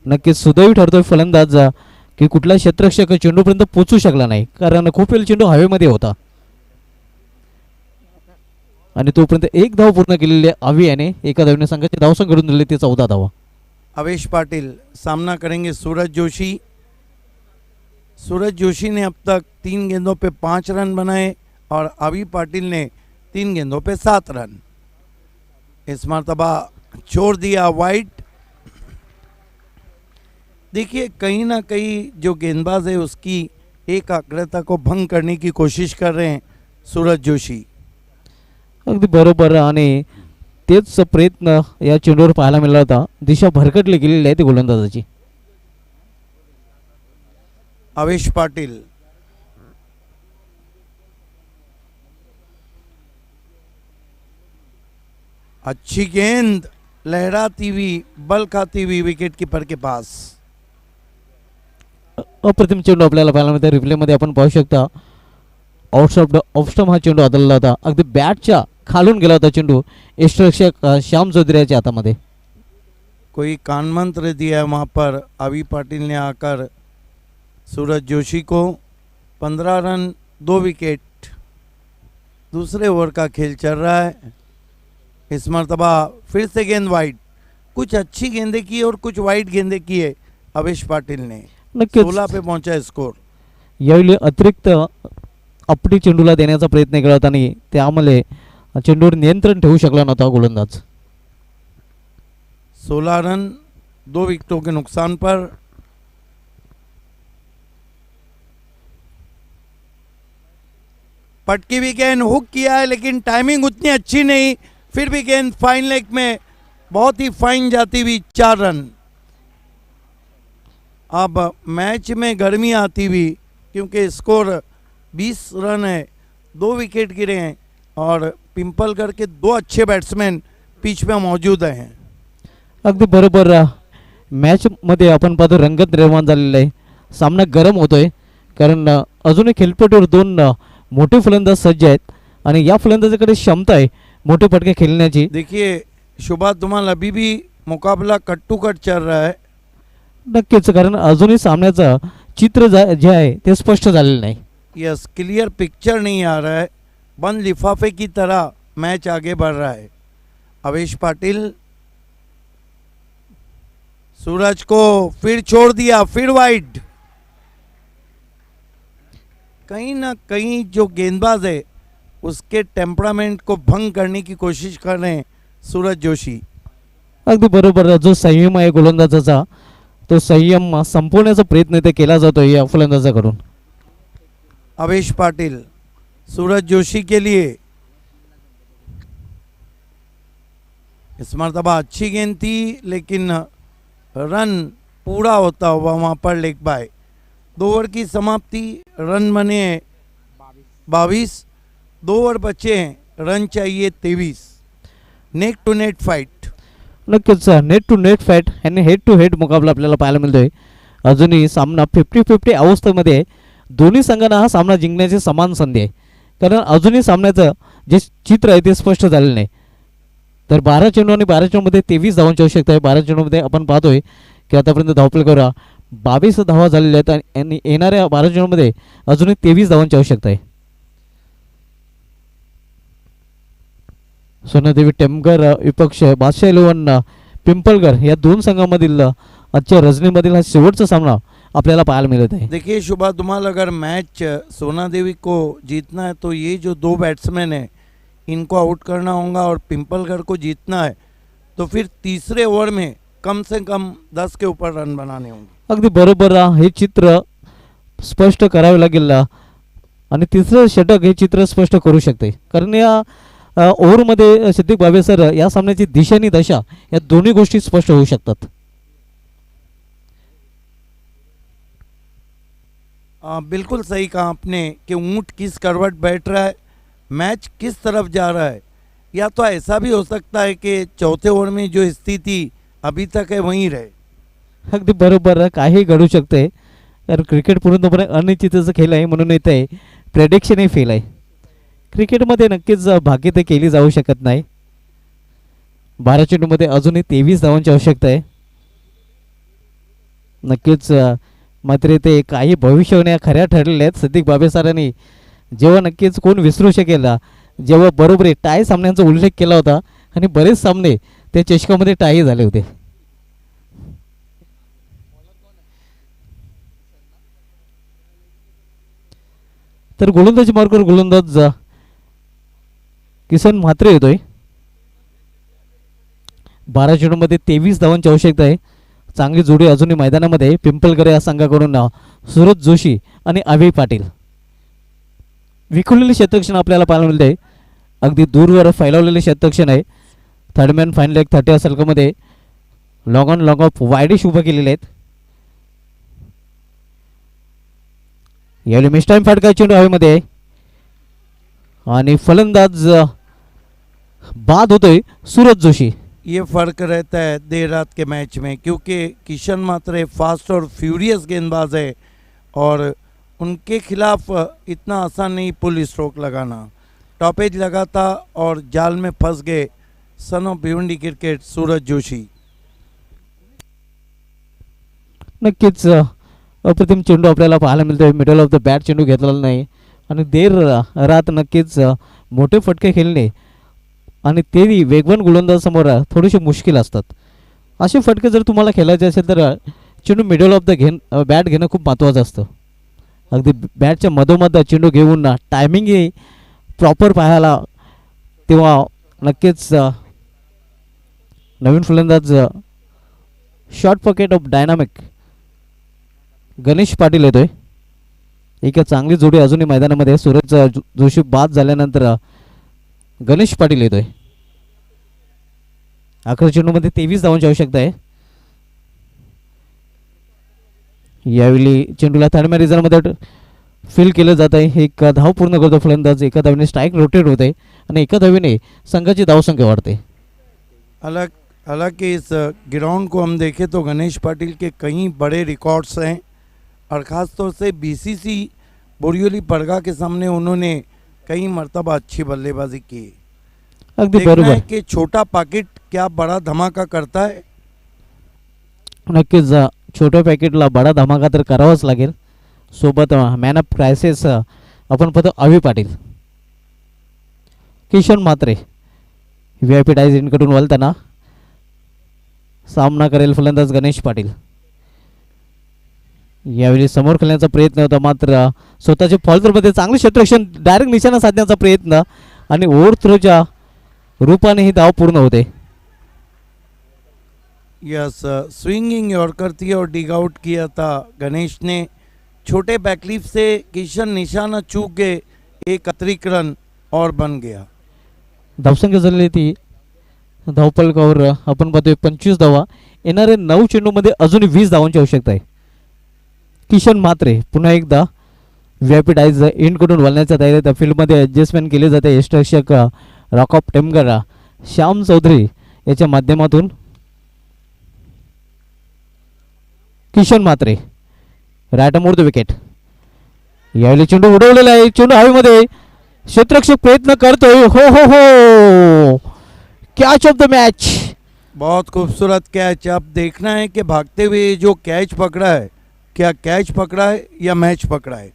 नक्कीच सुदैवी ठरतोय फलंदाज की कुठला क्षेत्ररक्षक चेंडूपर्यंत पोहोचू शकला नाही कारण खूप वेळ चेंडू हवेमध्ये होता आणि तोपर्यंत 1 धाव पूर्ण केलेली अवी याने एका धावेने संघाची धावसंख्या घडून दिली ती 14 धावा. आवेश पाटिल सामना करेंगे सूरज जोशी। सूरज जोशी ने अब तक 3 गेंदों पे 5 रन बनाए और अभी पाटिल ने 3 गेंदों पे 7 रन। इस मरतबा छोड़ दिया वाइट। देखिए कहीं ना कहीं जो गेंदबाज है उसकी एकाग्रता को भंग करने की कोशिश कर रहे हैं सूरज जोशी। अगदी बरोबर आणि तेच प्रयत्न या चेंडूवर पाहायला मिळाला होता. दिशा भरकटली गेलेली आहे ती गोलंदाजाची. आवेश पाटिल अच्छी गेंद लहराती हुई बल खाती हुई विकेट कीपर के पास। अप्रतिम चेंडू आपल्याला पाहायला मिळतो. रिप्लेमध्ये आपण पाहू शकता ऑफस्टम हा चेंडू आदळला होता. अगदी बॅटच्या खालून गेला होता चेंडू यष्टरक्षक श्याम चौधरी याच्या हातामध्ये. कोई कान मंत्र दिया वहाँ पर अभी पाटिल ने आकर सूरज जोशी को। 15 रन 2 विकेट। दूसरे ओवर का खेल चल रहा है। इस मरतबा फिर से गेंद वाइड। कुछ अच्छी गेंदें की और कुछ वाइड गेंदें की है आवेश पाटिल ने। 16 पे पहुंचा स्कोर। यावेळी अतिरिक्त आपटी चेंडूला देण्याचा प्रयत्न केला होता आणि त्यामुळे चेंडूवर नियंत्रण ठेवू शकला नव्हता गोलंदाज. 16 रन 2 विकेटों के नुकसान पर। पटकी भी गेंद हुक किया है लेकिन टाइमिंग उतनी अच्छी नहीं, फिर भी गेंद फाइन लेग में बहुत ही फाइन जाती हुई 4 रन। अब मैच में गर्मी आती हुई क्योंकि स्कोर 20 रन है, 2 विकेट गिरे हैं और पिंपलगढ़ के 2 अच्छे बैट्समैन पिच पे मौजूद हैं। अगदी बरोबर मॅच मध्ये आपण पाहतो रंगत निर्माण झालेला आहे. सामना गरम होतोय कारण अजूनही खेळपट्टीवर 2 मोठे फलंदाज सज्ज आहेत आणि या फलंदाजाकडे क्षमता आहे मोठे फटके खेळण्याची. देखिए शुभात धुमाल अभी भी मुकाबला कट टू कट चल रहा है। नक्कीच, कारण अजूनही सामन्याचं चित्र जे आहे ते स्पष्ट झालेलं नाही. यस, क्लियर पिक्चर नहीं आ रहा है, बंद लिफाफे की तरह मैच आगे बढ़ रहा है. अवेश पाटिल, सूरज को फिर छोड़ दिया, फिर वाइड. कहीं ना कहीं जो गेंदबाज है उसके टेम्परामेंट को भंग करने की कोशिश कर रहे हैं सूरज जोशी. अगदी बरोबर, जो संयम आहे गोलंदाजाचा तो संयम संपवण्याचा प्रयत्न ते केला जातोय या फलंदाजाकडून. अवेश पाटिल, सूरज जोशी के लिए इस मरतबा अच्छी गेंद थी, लेकिन रन पूरा होता हुआ वहाँ पर लेग बाय. 2 ओवर की समाप्ति, रन बने 22, 2 ओवर बचे हैं, रन चाहिए 23. Neck to neck fight. नक्कीच नेट टू नेट फाईट आणि हेड टू हेड मुकाबला आपल्याला पाहायला मिळतोय. अजूनही सामना 50-50 अवस्थेमध्ये आहे. दोन्ही संघांना हा सामना जिंकण्याची समान संधी आहे, कारण अजूनही सामन्याचं जे चित्र आहे ते स्पष्ट झालेलं नाही. तर 12 चेंडू आणि 12 चेंडूमध्ये 23 धावांची आवश्यकता आहे. 12 चेंडूमध्ये आपण पाहतोय की आतापर्यंत धावफलक 22 धावा झालेल्या आहेत आणि येणाऱ्या 12 चेंडूमध्ये अजूनही 23 धावांची आवश्यकता आहे. सोनादेवी टेमकर विपक्ष बादशाह 11 पिंपळगर या दोन संघांमधील आजच्या रजनीमधील हा शेवटचा सामना आपल्याला पाहायला मिळत आहे. देखिए शुभा धुमाल, अगर मैच सोना देवी को जीतना है तो ये जो 2 बैट्समैन हैं इनको आउट करना होगा, और पिंपलगढ़ को जीतना है तो फिर तीसरे ओवर में कम से कम 10 के ऊपर रन बनाने होंगे. अगदी बरोबर, हे चित्र स्पष्ट करावे लागेल आणि तिसरं षटक हे चित्र स्पष्ट करू शकते, कारण या ओव्हरमध्ये सिद्दीक बाबे सर या सामन्याची दिशा आणि दशा या दोन्ही गोष्टी स्पष्ट होऊ शकतात. बिल्कुल सही कहा आपने कि ऊंट किस करवट बैठ रहा है, मैच किस तरफ जा रहा है. या तो ऐसा भी हो सकता है कि चौथे ओवर में जो स्थिति अभी तक है वहीं रहे. अगदी बरोबर, काही घडू शकते, कारण क्रिकेट पूर्णपणे अनिश्चिततेचा खेळ आहे, म्हणून इथे प्रेडिक्शनही फेल आहे. क्रिकेटमध्ये नक्कीच भाग्य ते केली जाऊ शकत नाही. 12 चेंडूमध्ये अजूनही 23 धावांची आवश्यकता आहे. नक्कीच मात्र ते काही भविष्यवाण्या खऱ्या ठरलेल्या आहेत सिद्दीक बाबे सरांनी, जेव्हा नक्कीच कोण विसरू शकेल जेव्हा बरोबर टाय सामन्यांचा उल्लेख केला होता आणि बरेच सामने त्या चषकामध्ये टाय झाले होते. तर गोलंदाजी मार्गावर गोलंदाज किसन म्हात्रे येतोय. 12 चेंडूमध्ये 23 धावांची आवश्यकता आहे. चांगली जोडी अजूनही मैदानामध्ये पिंपळकर या संघाकडून सूरज जोशी आणि अभय पाटील. विखुरलेले क्षेत्ररक्षण आपल्याला पाहायला मिळते, अगदी दूरवर फैलावलेले क्षेत्ररक्षण आहे. थर्डमॅन फायनल एक 30 सर्कलमध्ये long on long of wide-ish उभं केलेले आहेत. यावेळी मिस टाइम फटका चेंडू हवेमध्ये आहे आणि फलंदाज बाद होतोय सूरज जोशी. ये फ़र्क रहता है देर रात के मैच में, क्योंकि किशन मात्रे फास्ट और फ्यूरियस गेंदबाज है और उनके खिलाफ इतना आसान नहीं पुल स्ट्रोक लगाना. टॉपेज लगा था और जाल में फंस गए सन ऑफ भिवंडी क्रिकेट सूरज जोशी. नक्कीच अप्रतिम चेंडू आपल्याला पाहायला मिळतोय. मिडल ऑफ द बॅट चेंडू घेतलेला नाही आणि देर रात नक्कीच मोठे फटके खेळणे आणि तेही वेगवान गोलंदाजासमोर थोडेसे मुश्किल असतात. असे फटके जर तुम्हाला खेळायचे असेल तर चेंडू मिडल ऑफ द बॅट घेणं खूप महत्त्वाचं असतं. अगदी बॅटच्या मधोमध चेंडू घेऊन टायमिंगही प्रॉपर पाहायला, तेव्हा नक्कीच नवीन फलंदाज short pocket of dynamic Ganesh Patil येतोय. एक चांगली जोडी अजूनही मैदानामध्ये. सूरज जोशी बाद झाल्यानंतर गणेश पाटील येतोय. 11 चेंडूमध्ये 23 धावांची आवश्यकता आहे. यावेळी चेंडूला थर्डमॅन रिझर्वमध्ये फील केलं जात आहे. एक धाव पूर्ण करतो फलंदाज. एका धावेने स्ट्राईक रोटेट होते आणि एका धावेने संघाची धावसंख्या वाढते. हालांकि इस ग्राउंड को हम देखें तो गणेश पाटिल के कई बड़े रिकॉर्ड्स हैं और ख़ास तौर से बीसीसी बोरियोली परगा के सामने उन्होंने कई मर्तबा अच्छी बल्लेबाजी की. अगदी देखना बरोबर. है कि छोटा पॉकेट क्या बड़ा धमाका करता है. नक्कीच छोट्या पॅकेटला बडा धमाका तर करावाच लागेल. सोबत मॅन ऑफ क्रायसिस आपण पाहतो Avi Patil. Kishan Mhatre V I P Dias इनकडून वळताना सामना करेल फलंदाज गणेश पाटील. यावेळी समोर खेळण्याचा प्रयत्न होता, मात्र स्वतःच्या फॉल्टरमध्ये चांगले क्षेत्ररक्षण, डायरेक्ट निशाणा साधण्याचा प्रयत्न आणि ओव्हर थ्रोच्या रूपाने ही धाव पूर्ण होते. यस, स्विंगिंग यॉर्कर थी और डिग आउट किया था गणेश ने. छोटे बैकलीफ से किशन निशाना चूक गए, एक अतिरिक्त रन और बन गया. धावसंख्या झालेली ती धावपलकावर आपण पाहतोय 25 धावा. येणारे 9 चेंडूमध्ये अजून 20 धावांची आवश्यकता आहे. किशन म्हात्रे पुन्हा एकदा व्ही आय पी डायज एंडकडून वळण्याच्या तयारीत. फील्डमध्ये ॲडजस्टमेंट केली जाते. यष्टरक्षक रॉकॉप टेमगर श्याम चौधरी याच्या माध्यमातून. Kishan Mhatre right more the wicket. यावेळी चेंडू उडवलेला आहे, चेंडू हवेमध्ये, क्षेत्ररक्षक प्रयत्न करतोय. हो हो हो, कैच ऑफ द मैच. बहुत खूबसूरत कैच. अब देखना है कि भागते हुए जो कैच पकड़ा है, क्या कैच पकड़ा है या मैच पकड़ा है.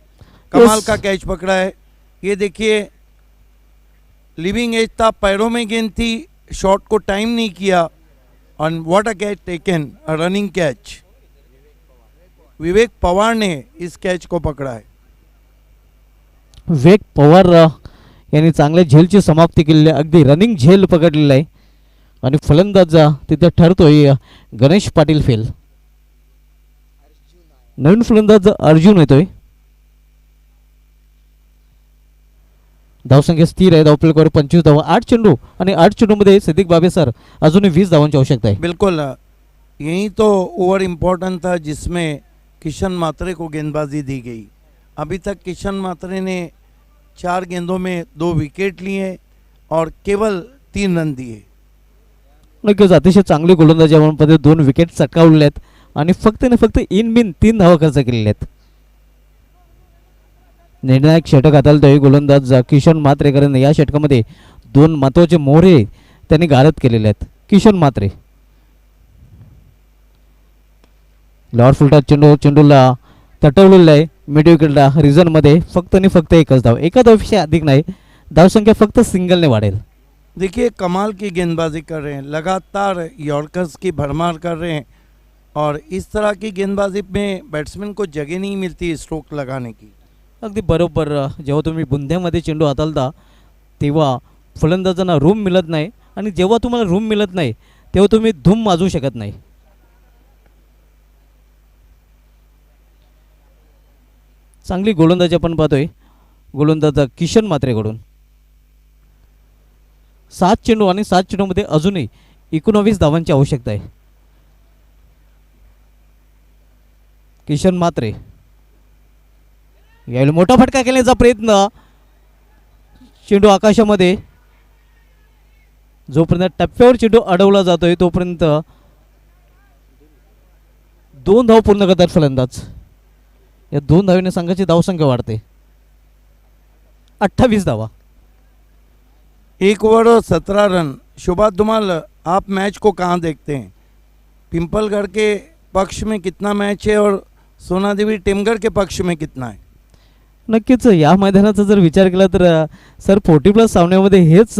कमाल का कैच पकड़ा है. ये देखिए, लिविंग एज था, पैरों में गेंद थी, शॉट को टाइम नहीं किया. और what a catch taken, a running catch. Vivek Pawar ने इस कैच को पकड़ा है. विवेक पवार यांनी चांगल्या झेलची समाप्ती केलेली आहे. अगदी रनिंग झेल पकडलेला आहे आणि फलंदाज तिथे ठरतोय गणेश पाटील फेल. नवीन फलंदाज अर्जुन येतोय. धावसंख्या स्थिर आहे. धावपलकावर 25 धावा, 8 चेंडू आणि 8 चेंडूमध्ये सिद्दीक बाबे सर अजूनही 20 धावांची आवश्यकता आहे. बिल्कुल, यही तो ओवर इम्पोर्टेंट था जिसमें किशन म्हात्रे को गेंदबाजी दी गई. अभी तक किशन म्हात्रे ने 4 गेंदों में 2 विकेट लिए और केवल 3 रन दिए. नक्कीच अतिशय चांगली गोलंदाजी आपण पद्धत 2 विकेट चटकावलेल्या आहेत आणि फक्त इन बिन 3 धावा खर्च केलेल्या आहेत. निर्णायक षटक हाताळतोय गोलंदाज किशन म्हात्रे, कारण या षटकामध्ये 2 महत्त्वाचे मोहरे त्यांनी गारद केलेले आहेत. किशन म्हात्रे लॉर फुलटा चेंडूला तटवलेला आहे मिड विकेटला. रिझनमध्ये फक्त एकच धाव, एका धावपेक्षा अधिक नाही. धावसंख्या फक्त सिंगलने वाढेल. देखिए, कमाल की गेंदबाजी कर रहे हैं, लगातार यॉर्कर्स की भरमार कर रहे हैं. और इस तरह की गेंदबाजी में बैट्समैन को जगह नहीं मिलती स्ट्रोक लगाने की. अगदी बरोबर. जेव्हा तुम्ही बुंध्यामध्ये चेंडू हाताळता तेव्हा फलंदाजांना रूम मिळत नाही, आणि जेव्हा तुम्हाला रूम मिळत नाही तेव्हा तुम्ही धूम वाजवू शकत नाही. चांगली गोलंदाजी आपण पाहतोय गोलंदाज किशन म्हात्रेकडून. 7 चेंडू आणि 7 चेंडूमध्ये अजूनही 19 धावांची आवश्यकता आहे. किशन म्हात्रे यावेळी मोठा फटका केल्याचा प्रयत्न. चेंडू आकाशामध्ये. जोपर्यंत टप्प्यावर चेंडू अडवला जातोय तोपर्यंत 2 धाव पूर्ण करतात फलंदाज. या 2 धावेने संघाची धावसंख्या वाढते. 28 धावा. 1 ओवर और 17 रन. शोभा धुमाल, आप मैच को कहाँ देखते हैं? पिंपलगढ़ के पक्ष में कितना मैच है और सोनादेवी टेमगढ़ के पक्ष में कितना है? नक्कीच या मैदानाचा जर विचार केला तर सर 40+ सामन्यामध्ये हेच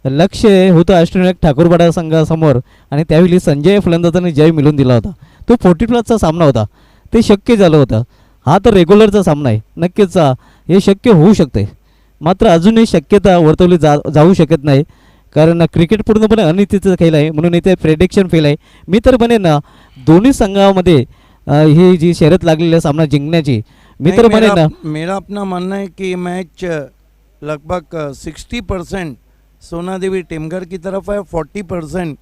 लक्ष होतं अष्टविनायक ठाकूरपाडा संघासमोर, आणि त्यावेळी संजय फलंदाजांनी जय मिळवून दिला होता. तो 40+चा सामना होता, ते शक्य झालं होतं. हा तर रेग्युलरचा सामना आहे. नक्कीच हे शक्य होऊ शकते, मात्र अजूनही शक्यता वर्तवली जाऊ शकत नाही, कारण क्रिकेट पूर्णपणे अनिश्चितचा खेळ आहे. म्हणून इथे प्रेडिक्शन फेल आहे. मी तर म्हणेन ना दोन्ही संघामध्ये ही जी शर्यत लागलेली सामना जिंकण्याची, मी तर म्हणेन ना मेरा अपना मानना है कि मैच लगभग 60% सोनादेवी टेमगढ़ की तरफ है, 40%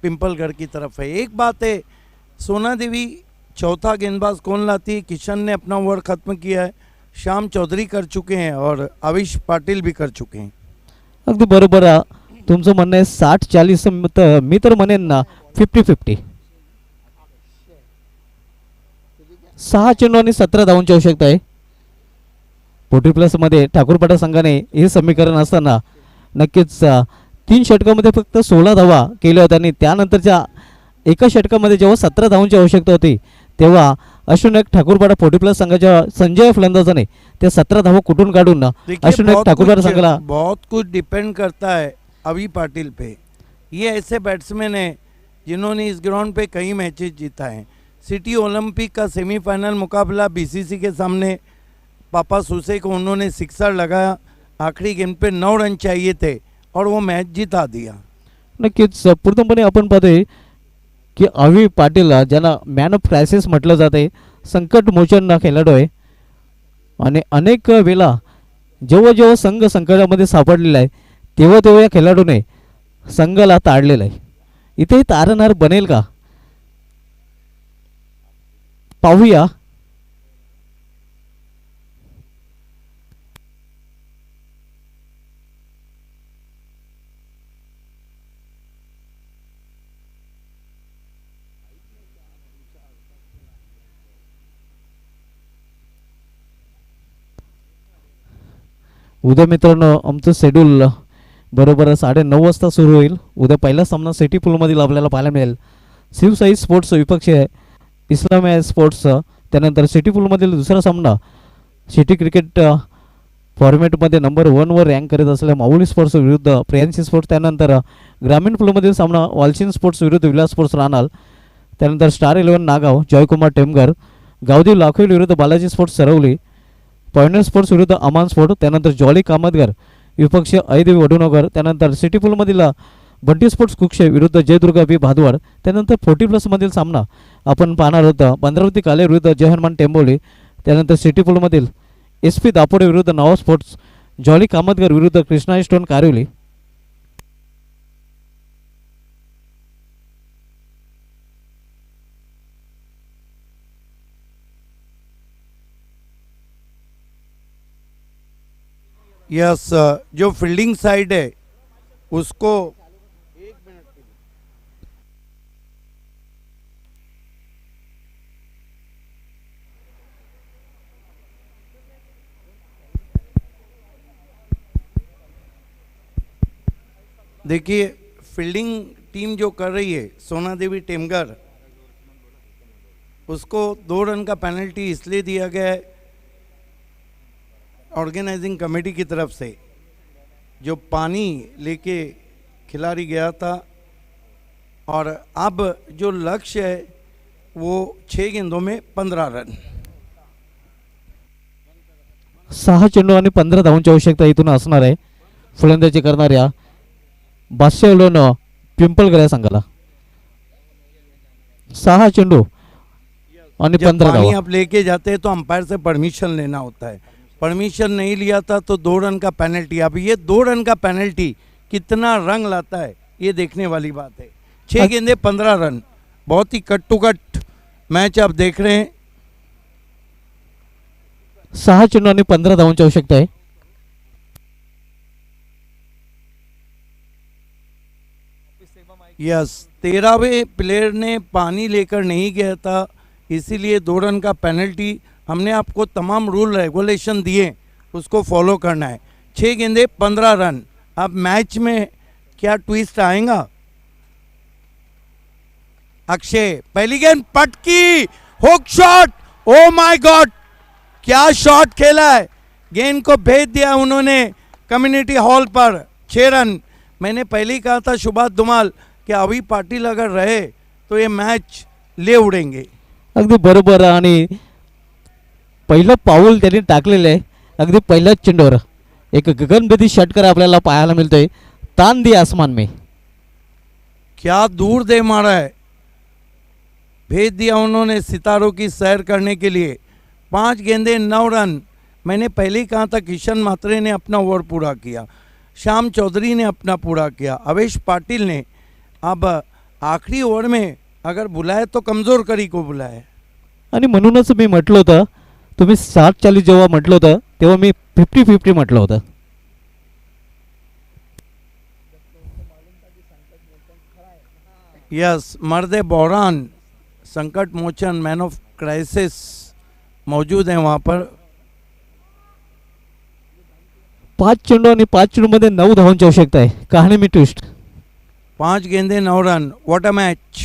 पिंपलगढ़ की तरफ है. एक बात है, सोनादेवी चौथा गेंदबाज कौन लाती है? किशन ने अपना ओवर ख़त्म किया है, श्याम चौधरी कर चुके हैं और आविश पाटिल भी कर चुके हैं. अगदी बरोबर तुमचं म्हणणं आहे. 60-40 मी तर म्हणेन ना 50-50. 6 चेंडू आणि 17 धावांची आवश्यकता आहे. 40+ मध्ये ठाकूरपाडा संघाने हे समीकरण असताना नक्कीच 3 षटकामध्ये फक्त 16 धावा केल्या होत्या, आणि त्यानंतरच्या एका षटकामध्ये जेव्हा 17 धावांची आवश्यकता होती तेव्हा अश्विनायक ठाकूरपाडा 40 प्लस संघाच्या संजय फलंदाजाने त्या 17 धावा कुठून काढून देखिए, अश्विनायक ठाकूरपाडा संघाला बहुत कुछ डिपेंड करता है अभी पाटिल पे। ये ऐसे बैट्समैन हैं जिन्होंने इस ग्राउंड पे कई मैचेस जीता है। सिटी ओलंपिक का सेमीफाइनल मुकाबला बीसीसी के सामने पापा सुसे को उन्होंने सिक्सर लगाया, आखिरी गेंद पे 9 रन चाहिए थे और वो मैच जिता दिया। नक्कीच पूर्णपणे आपण पाहतोय की अवी पाटील ज्यांना मॅन ऑफ क्रायसिस म्हटलं जाते, संकट मोचन खेळाडू आहे आणि अनेक वेळा जेव्हा जेव्हा संघ संकटामध्ये सापडलेला आहे तेव्हा तेव्हा या खेळाडूने संघाला ताडलेलं आहे. इथे तारणहार बनेल का पाहूया. उद्या मित्रांनो आमचं शेड्यूल बरोबर 9:30 वाजता सुरू होईल. उद्या पहिला सामना सिटी पूलमधील आपल्याला पाहायला मिळेल. शिवसाई स्पोर्ट्स विपक्ष आहे इस्लामिया स्पोर्ट्स. त्यानंतर सिटी पूलमधील दुसरा सामना सिटी क्रिकेट फॉर्मॅटमध्ये नंबर 1 वर रँक करत असलेल्या माऊली स्पोर्ट्स विरुद्ध प्रियांशी स्पोर्ट्स. त्यानंतर ग्रामीण पूलमधील सामना वालचिन स्पोर्ट्स विरुद्ध विलास स्पोर्ट्स राहणार. त्यानंतर स्टार 11 नागाव जयकुमार टेमगर, गावदेव लाखोली विरुद्ध Balaji sports Saravali, pointer sports विरुद्ध अमान स्पोर्ट. त्यानंतर जॉली कामतगर विपक्ष अहिदेवी वडूनगर. त्यानंतर सिटी पूलमधील बंटी स्पोर्ट्स कुक्षे विरुद्ध जयदुर्गा बी भादवाड. त्यानंतर 40 प्लसमधील सामना आपण पाहणार होता पंधरावती काले विरुद्ध जय हनुमान टेंबोली. त्यानंतर सिटी पूलमधील SP दापोडे विरुद्ध नवाब स्पोर्ट्स, जॉली कामतगर विरुद्ध कृष्णा स्टोन कारिवली. यस, जो फील्डिंग साइड है उसको देखिए, फील्डिंग टीम जो कर रही है सोना देवी टेमगर, उसको 2 रन का पेनल्टी इसलिए दिया गया है ऑर्गेनाइजिंग कमेटी की तरफ से, जो पानी लेके खिलाड़ी गया था और अब जो लक्ष्य है वो 6 गेंदों में 15 रन. 6 चेंडू आणि 15 धावांची आवश्यकता इथून असणार आहे फलंदाजी करणाऱ्या बादशाहलोन पिंपळगऱ्या संघाला. 6 चेंडू आणि जब 15 पानी धावा. आप लेके जाते हैं तो अंपायर से परमिशन लेना होता है. परमिशन नहीं लिया था तो 2 रन का पेनल्टी. अब ये 2 रन का पेनल्टी कितना रंग लाता है ये देखने वाली बात है. 6 गेंदे 15 रन, बहुत ही कट टू कट मैच आप देख रहे हैं. 6 चेंडू आणि 15 धावांची आवश्यकता आहे. यस, 13वें प्लेयर ने पानी लेकर नहीं गया था, इसीलिए 2 रन का पेनल्टी. हमने आपको तमाम रूल रेगुलेशन दिए, उसको फॉलो करना है. 6 गेंदे 15 रन. अब मैच में क्या ट्विस्ट आएगा? अक्षय, पहली गेंद पटकी, hook shot, oh my God, क्या शॉट खेला है. गेंद को भेज दिया उन्होंने कम्युनिटी हॉल पर. 6 रन. मैंने पहले ही कहा था सुभाष धुमाल कि अभी पाटिल अगर रहे तो ये मैच ले उड़ेंगे. अगदी बरोबर. आणि पहिलं पाऊल त्यांनी टाकलेलं आहे. अगदी पहिल्याच चेंडूवर एक गगनभेदी षटकार आपल्याला पाहायला मिळतोय. तान दी आसमान में, क्या दूर दे मारा है. भेज दिया उन्होंने सितारों की सैर करने के लिए. 5 गेंदे 9 रन. मैंने पहले ही कहा था किशन मात्रे ने अपना ओवर पूरा किया, श्याम चौधरी ने अपना पूरा किया, अवेश पाटिल ने अब आखिरी ओवर में अगर बुलाए तो कमजोर करी को बुलाए. आणि म्हणूनच मी म्हटलं होतं, तुम्ही 60-40 जेव्हा म्हटलं होतं तेव्हा मी 50-50 म्हटलं होतं. यस, मर्दे बौरान संकट मोचन मैन ऑफ क्राइसिस मौजूद हैं वहाँ पर. 5 चेंडू आणि 5 चेंडूमध्ये 9 धावांची आवश्यकता आहे. कहाणी मी ट्विस्ट. 5 गेंदे 9 run. What a match.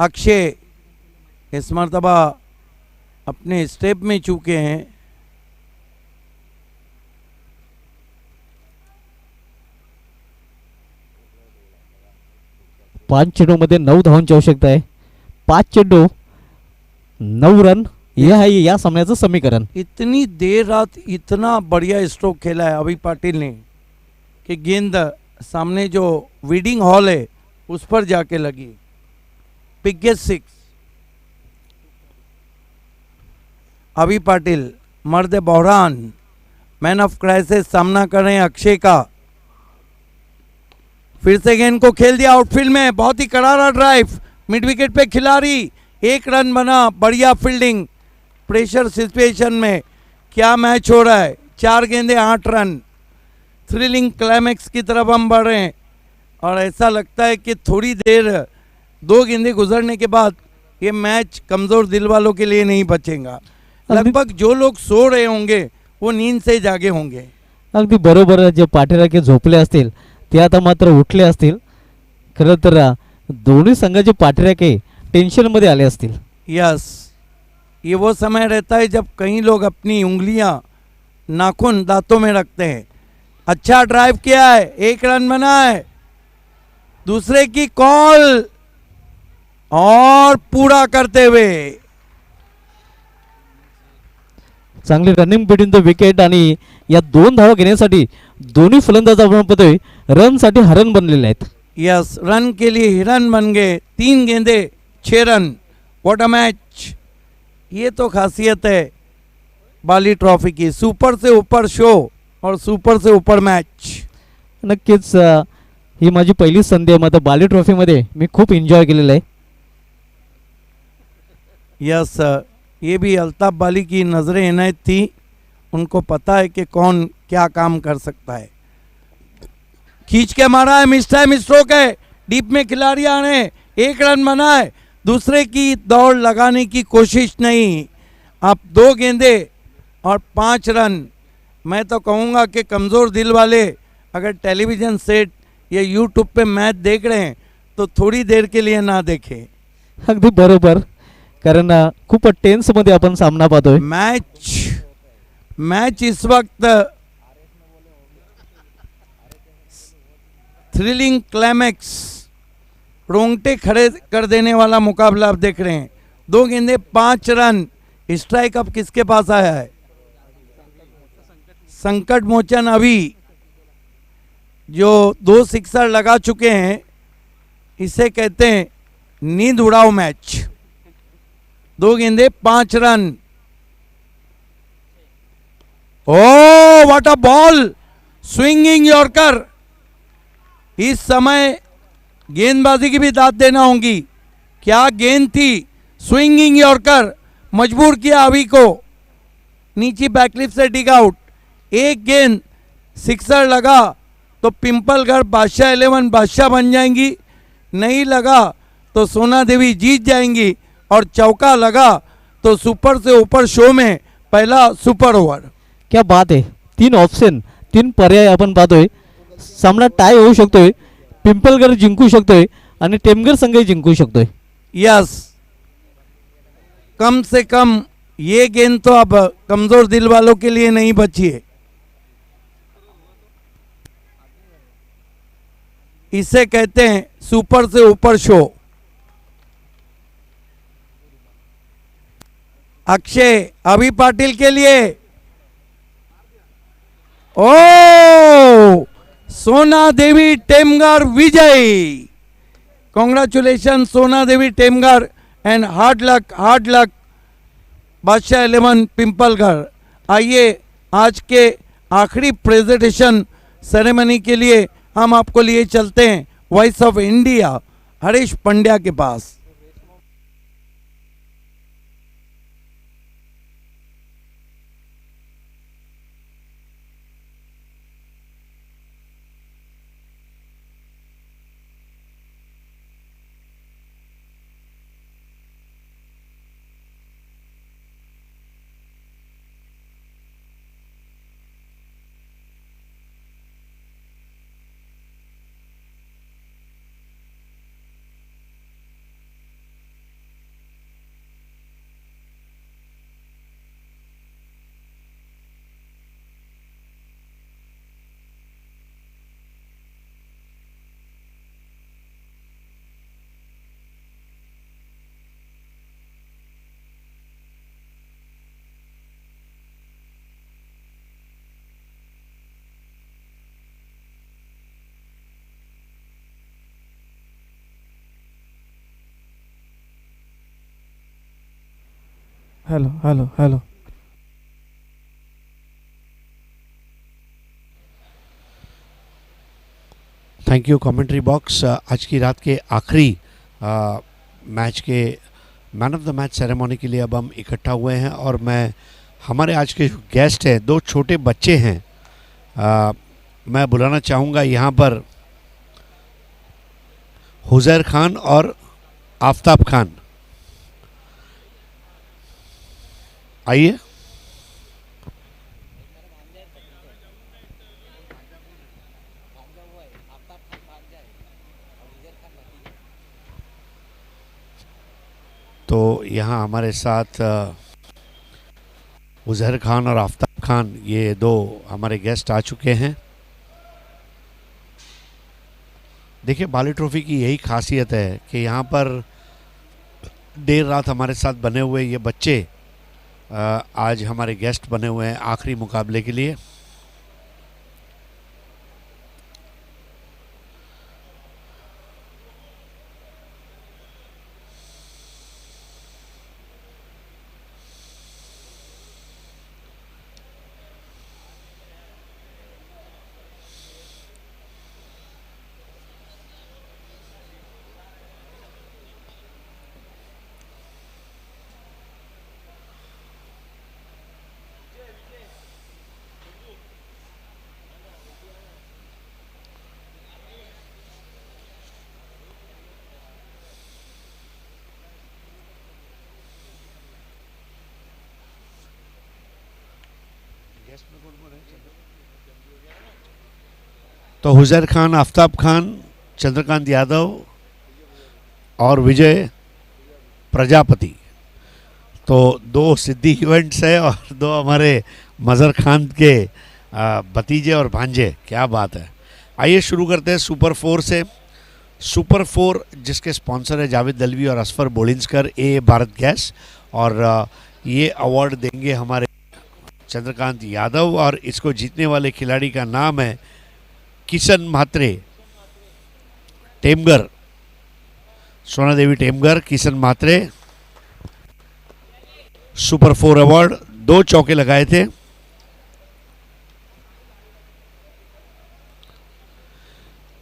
Akshay इस मरतबा अपने स्टेप में चूके हैं। पाच चेंडूमध्ये 9 धावांची आवश्यकता आहे. 5 चेंडू 9 रन, यह है या सामन्याचं समीकरण. इतनी देर रात इतना बढ़िया स्ट्रोक खेला है अभी पाटिल ने कि गेंद सामने जो वीडिंग हॉल है उस पर जाके लगी. बिगेस्ट 6. अभी पाटिल मर्द बहरान, मैन ऑफ क्राइसिस सामना कर रहे हैं अक्षय का. फिर से गेंद को खेल दिया आउटफील्ड में, बहुत ही करारा ड्राइव, मिड विकेट पे खिलाड़ी, 1 रन बना. बढ़िया फील्डिंग, प्रेशर सिचुएशन में क्या मैच हो रहा है. 4 गेंदे 8 रन. थ्रिलिंग क्लाइमैक्स की तरफ हम बढ़ रहे हैं और ऐसा लगता है कि थोड़ी देर 2 गेंदे गुजरने के बाद ये मैच कमज़ोर दिल वालों के लिए नहीं बचेगा. लगभग जो लोग सो रहे होंगे वो नींद से जागे होंगे. अगदी बरोबर. जे पाठीराखे झोपले असतील ते आता मात्र उठले असतील. खरं तर दोन्ही संघाचे पाठीराखे टेन्शनमध्ये आले असतील. यस, ये वो समय रहता है जब कई लोग अपनी उंगलियां नाखून दांतों में रखते हैं. अच्छा ड्राइव किया है, 1 रन बना है. दूसरे की कॉल और पूरा करते हुए चांगली रनिंग बिटवीन द विकेट आणि या 2 धावा घेण्यासाठी दोन्ही फलंदाज आपण पाहतोय रनसाठी हरण बनलेले आहेत. यस, रन के लिए हिरन बन गए. 3 गेंदे 6 रन. What a match. ये तो खासियत है बाली ट्रॉफी की. सुपर से ऊपर शो और सुपर से ऊपर मैच. नक्कीच ही माझी पहिली संधी आहे. मात्र बाली ट्रॉफीमध्ये मी खूप एन्जॉय केलेलं आहे. यस, ये भी अल्ताफ बाली की नज़रें इनायत थी. उनको पता है कि कौन क्या काम कर सकता है. खींच के मारा है, मिस टाइम स्ट्रोक है. डीप में खिलाड़ी आ रहे हैं. 1 रन बना है. दूसरे की दौड़ लगाने की कोशिश नहीं. अब 2 गेंदे और 5 रन. मैं तो कहूँगा कि कमज़ोर दिल वाले अगर टेलीविज़न सेट या यूट्यूब पे मैच देख रहे हैं तो थोड़ी देर के लिए ना देखें. अगदी बरोबर. कारण खूप टेन्समध्ये आपण सामना पाहतोय. मैच इस वक्त थ्रिलिंग क्लाइमैक्स, रोंगटे खड़े कर देने वाला मुकाबला आप देख रहे हैं. 2 गेंदे 5 रन. स्ट्राइक अब किसके पास आया है. संकट मोचन अभी जो 2 सिक्सर लगा चुके हैं, इसे कहते हैं नींद उड़ाओ मैच. 2 गेंदे 5 run. Oh what a ball. Swinging yorker. इस समय गेंदबाजी की भी दाद देना होगी. क्या गेंद थी. Swinging yorker. मजबूर किया अभी को. नीचे बैकलिप से डिग आउट. 1 गेंद सिक्सर लगा तो पिंपलगढ़ बादशाह 11 बादशाह बन जाएंगी. नहीं लगा तो सोना देवी जीत जाएंगी. और चौका लगा तो सुपर से ऊपर शो में पहला सुपर ओवर. क्या बात आहे. 3 ऑप्शन, 3 पर्याय आपण पाहतोय. सामना टाय होऊ शकतोय. पिंपलगड जिंकू शकतोय आणि टेमगर संघही जिंकू शकतोय. यस, कम से कम ये गेंद तो अब कमजोर दिल वालों के लिए नहीं बची है. इसे कहते हैं सुपर से ऊपर शो. अक्षय अभी पाटिल के लिए. ओ सोना देवी टेमगर विजय. कॉन्ग्रेचुलेशन सोना देवी टेमगर एंड हार्ड लक बादशाह 11 पिंपलगढ़. आइए आज के आखिरी प्रेजेंटेशन सेरेमनी के लिए हम आपको लिए चलते हैं voice of India Harish Pandya के पास. Hello hello hello. Thank you commentary box. आज की रात के आखिरी मैच के man of the match ceremony के लिए अब हम इकट्ठा हुए हैं और मैं हमारे आज के जो गेस्ट हैं, दो छोटे बच्चे हैं, मैं बुलाना चाहूँगा यहाँ पर हुजैर खान और आफताब खान। आइए। तो यहाँ हमारे साथ उजहर खान और आफताब खान, ये दो हमारे गेस्ट आ चुके हैं। देखिए, बाली ट्रॉफी की यही खासियत है कि यहाँ पर देर रात हमारे साथ बने हुए ये बच्चे आज हमारे गेस्ट बने हुए हैं आखिरी मुकाबले के लिए। तो हुजैर खान, आफताब खान, चंद्रकांत यादव और विजय प्रजापति, तो दो सिद्धि इवेंट्स है और दो हमारे मज़र खान के भतीजे और भांजे। क्या बात है। आइए शुरू करते हैं सुपर 4 से। सुपर 4 जिसके स्पॉन्सर है जावेद दलवी और असफर बोलिंसकर, ए भारत गैस, और ये अवार्ड देंगे हमारे चंद्रकांत यादव और इसको जीतने वाले खिलाड़ी का नाम है किशन म्हात्रे, टेमगर, सोना देवी टेमगर, किशन म्हात्रे। सुपर 4 अवार्ड, 2 चौके लगाए थे।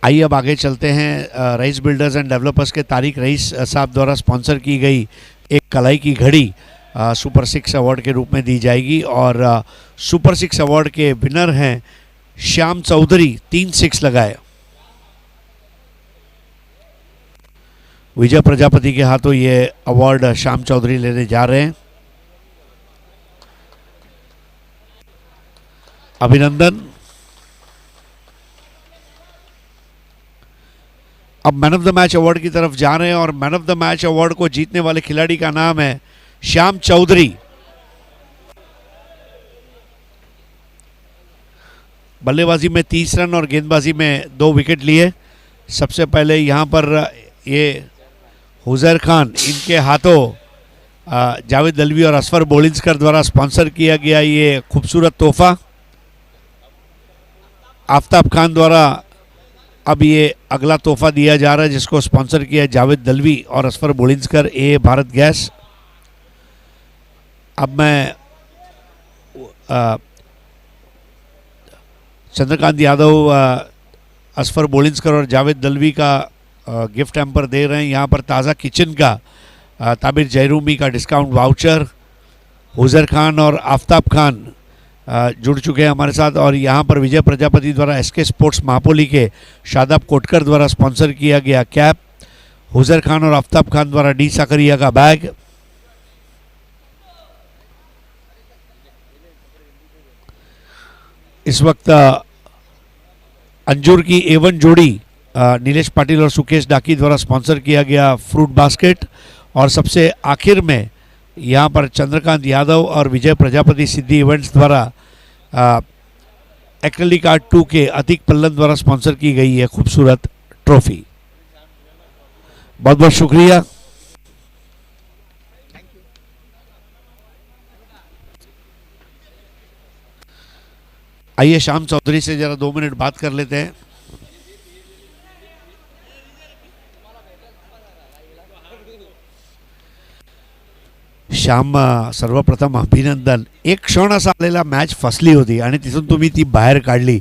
आइए अब आगे चलते हैं। रईस बिल्डर्स एंड डेवलपर्स के तारिक रईस साहब द्वारा स्पॉन्सर की गई एक कलाई की घड़ी सुपर 6 अवार्ड के रूप में दी जाएगी और सुपर 6 अवार्ड के विनर हैं श्याम चौधरी, 3 6 लगाए। विजय प्रजापति के हाथों ये अवार्ड श्याम चौधरी लेने जा रहे हैं। अभिनंदन। अब man of the match award की तरफ जा रहे हैं और man of the match award को जीतने वाले खिलाड़ी का नाम है श्याम चौधरी। बल्लेबाजी में 30 रन और गेंदबाजी में 2 विकेट लिए। सबसे पहले यहाँ पर ये हुजैर खान, इनके हाथों जावेद दलवी और असफर बोलिंसकर द्वारा स्पॉन्सर किया गया ये खूबसूरत तोहफा। आफताब खान द्वारा अब ये अगला तोहफा दिया जा रहा है जिसको स्पॉन्सर किया है जावेद दलवी और असफर बोलिंसकर, ए भारत गैस। अब मैं चंद्रकांत यादव, असफर बोलिंसकर और जावेद दलवी का गिफ्ट हैम्पर दे रहे हैं। यहाँ पर ताज़ा किचन का ताबिर जयरूमी का डिस्काउंट वाउचर। हुजैर खान और आफताब खान जुड़ चुके हैं हमारे साथ और यहाँ पर विजय प्रजापति द्वारा एसके स्पोर्ट्स महापोली के शादाब कोटकर द्वारा स्पॉन्सर किया गया कैप। हुजैर खान और आफताब खान द्वारा डी साकरिया का बैग। इस वक्त अंजूर की एवन जोड़ी नीलेश पाटिल और सुकेश डाकी द्वारा स्पॉन्सर किया गया फ्रूट बास्केट। और सबसे आखिर में यहाँ पर चंद्रकांत यादव और विजय प्रजापति सिद्धि इवेंट्स द्वारा एक्रेलिक आर्ट 2 के अतीक पल्लन द्वारा स्पॉन्सर की गई है खूबसूरत ट्रॉफी। बहुत बहुत शुक्रिया। आइए श्याम चौधरी से जरा 2 मिनट बात कर लेते हैं। श्याम, सर्वप्रथम अभिनंदन. एक क्षण असा आलेला, मॅच फसली होती आणि तिथून तुम्ही ती बाहेर काढली.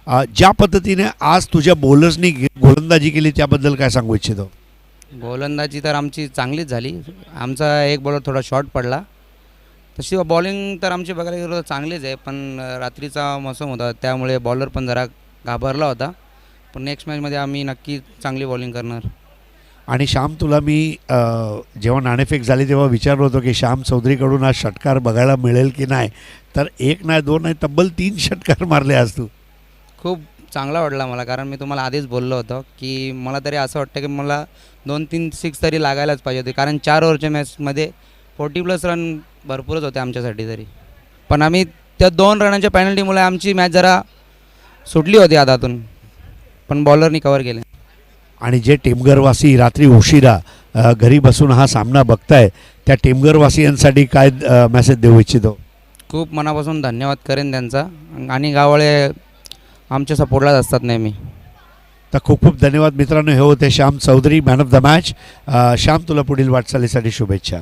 ज्या पद्धतीने आज तुझ्या बॉलर्सनी गोलंदाजी केली त्याबद्दल काय सांगू इच्छितो? गोलंदाजी तर आमची चांगलीच झाली. आमचा एक बॉलर थोडा शॉर्ट पडला. तशी बॉलिंग तर आमची बघायला गेलो तर चांगलीच आहे, पण रात्रीचा मौसम होता त्यामुळे बॉलर पण जरा घाबरला होता. पण नेक्स्ट मॅचमध्ये आम्ही नक्की चांगली बॉलिंग करणार. आणि श्याम, तुला मी जेव्हा नाणेफेक झाली तेव्हा विचारलं होतं की श्याम चौधरीकडून आज षटकार बघायला मिळेल की नाही, तर एक नाही, दोन नाही, तब्बल 3 षटकार मारले आज तू. खूप चांगला वाटला मला, कारण मी तुम्हाला आधीच बोललो होतो की मला तरी असं वाटतं की मला 2-3 सिक्स तरी लागायलाच पाहिजे होते, कारण 4 ओव्हरच्या मॅचमध्ये 40+ रन भरपूरच होते आमच्यासाठी तरी. पण आम्ही त्या 2 रनांच्या पेनल्टीमुळे आमची मॅच जरा सुटली होती हातातून, पण बॉलरनी कव्हर केले. आणि जे टेमघरवासी रात्री उशिरा घरी बसून हा सामना बघताय त्या टेमघरवासियांसाठी काय मेसेज देऊ इच्छितो? खूप मनापासून धन्यवाद करेन त्यांचा. आणि गावळे आमच्या सपोर्टलाच असतात नेहमी. तर खूप खूप धन्यवाद मित्रांनो. हे होते Shyam Chaudhary, man of the match. Shyam, तुला पुढील वाटचालीसाठी शुभेच्छा.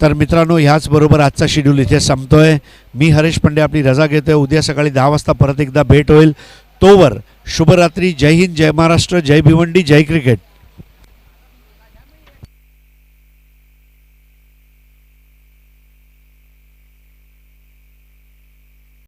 तर मित्रांनो, ह्याचबरोबर आजचा शेड्यूल इथे संपतोय. मी हरेश पंडे आपली रजा घेतोय. उद्या सकाळी 10 वाजता परत एकदा भेट होईल. तोवर शुभरात्री. जय हिंद, जय महाराष्ट्र, जय भिवंडी, जय क्रिकेट.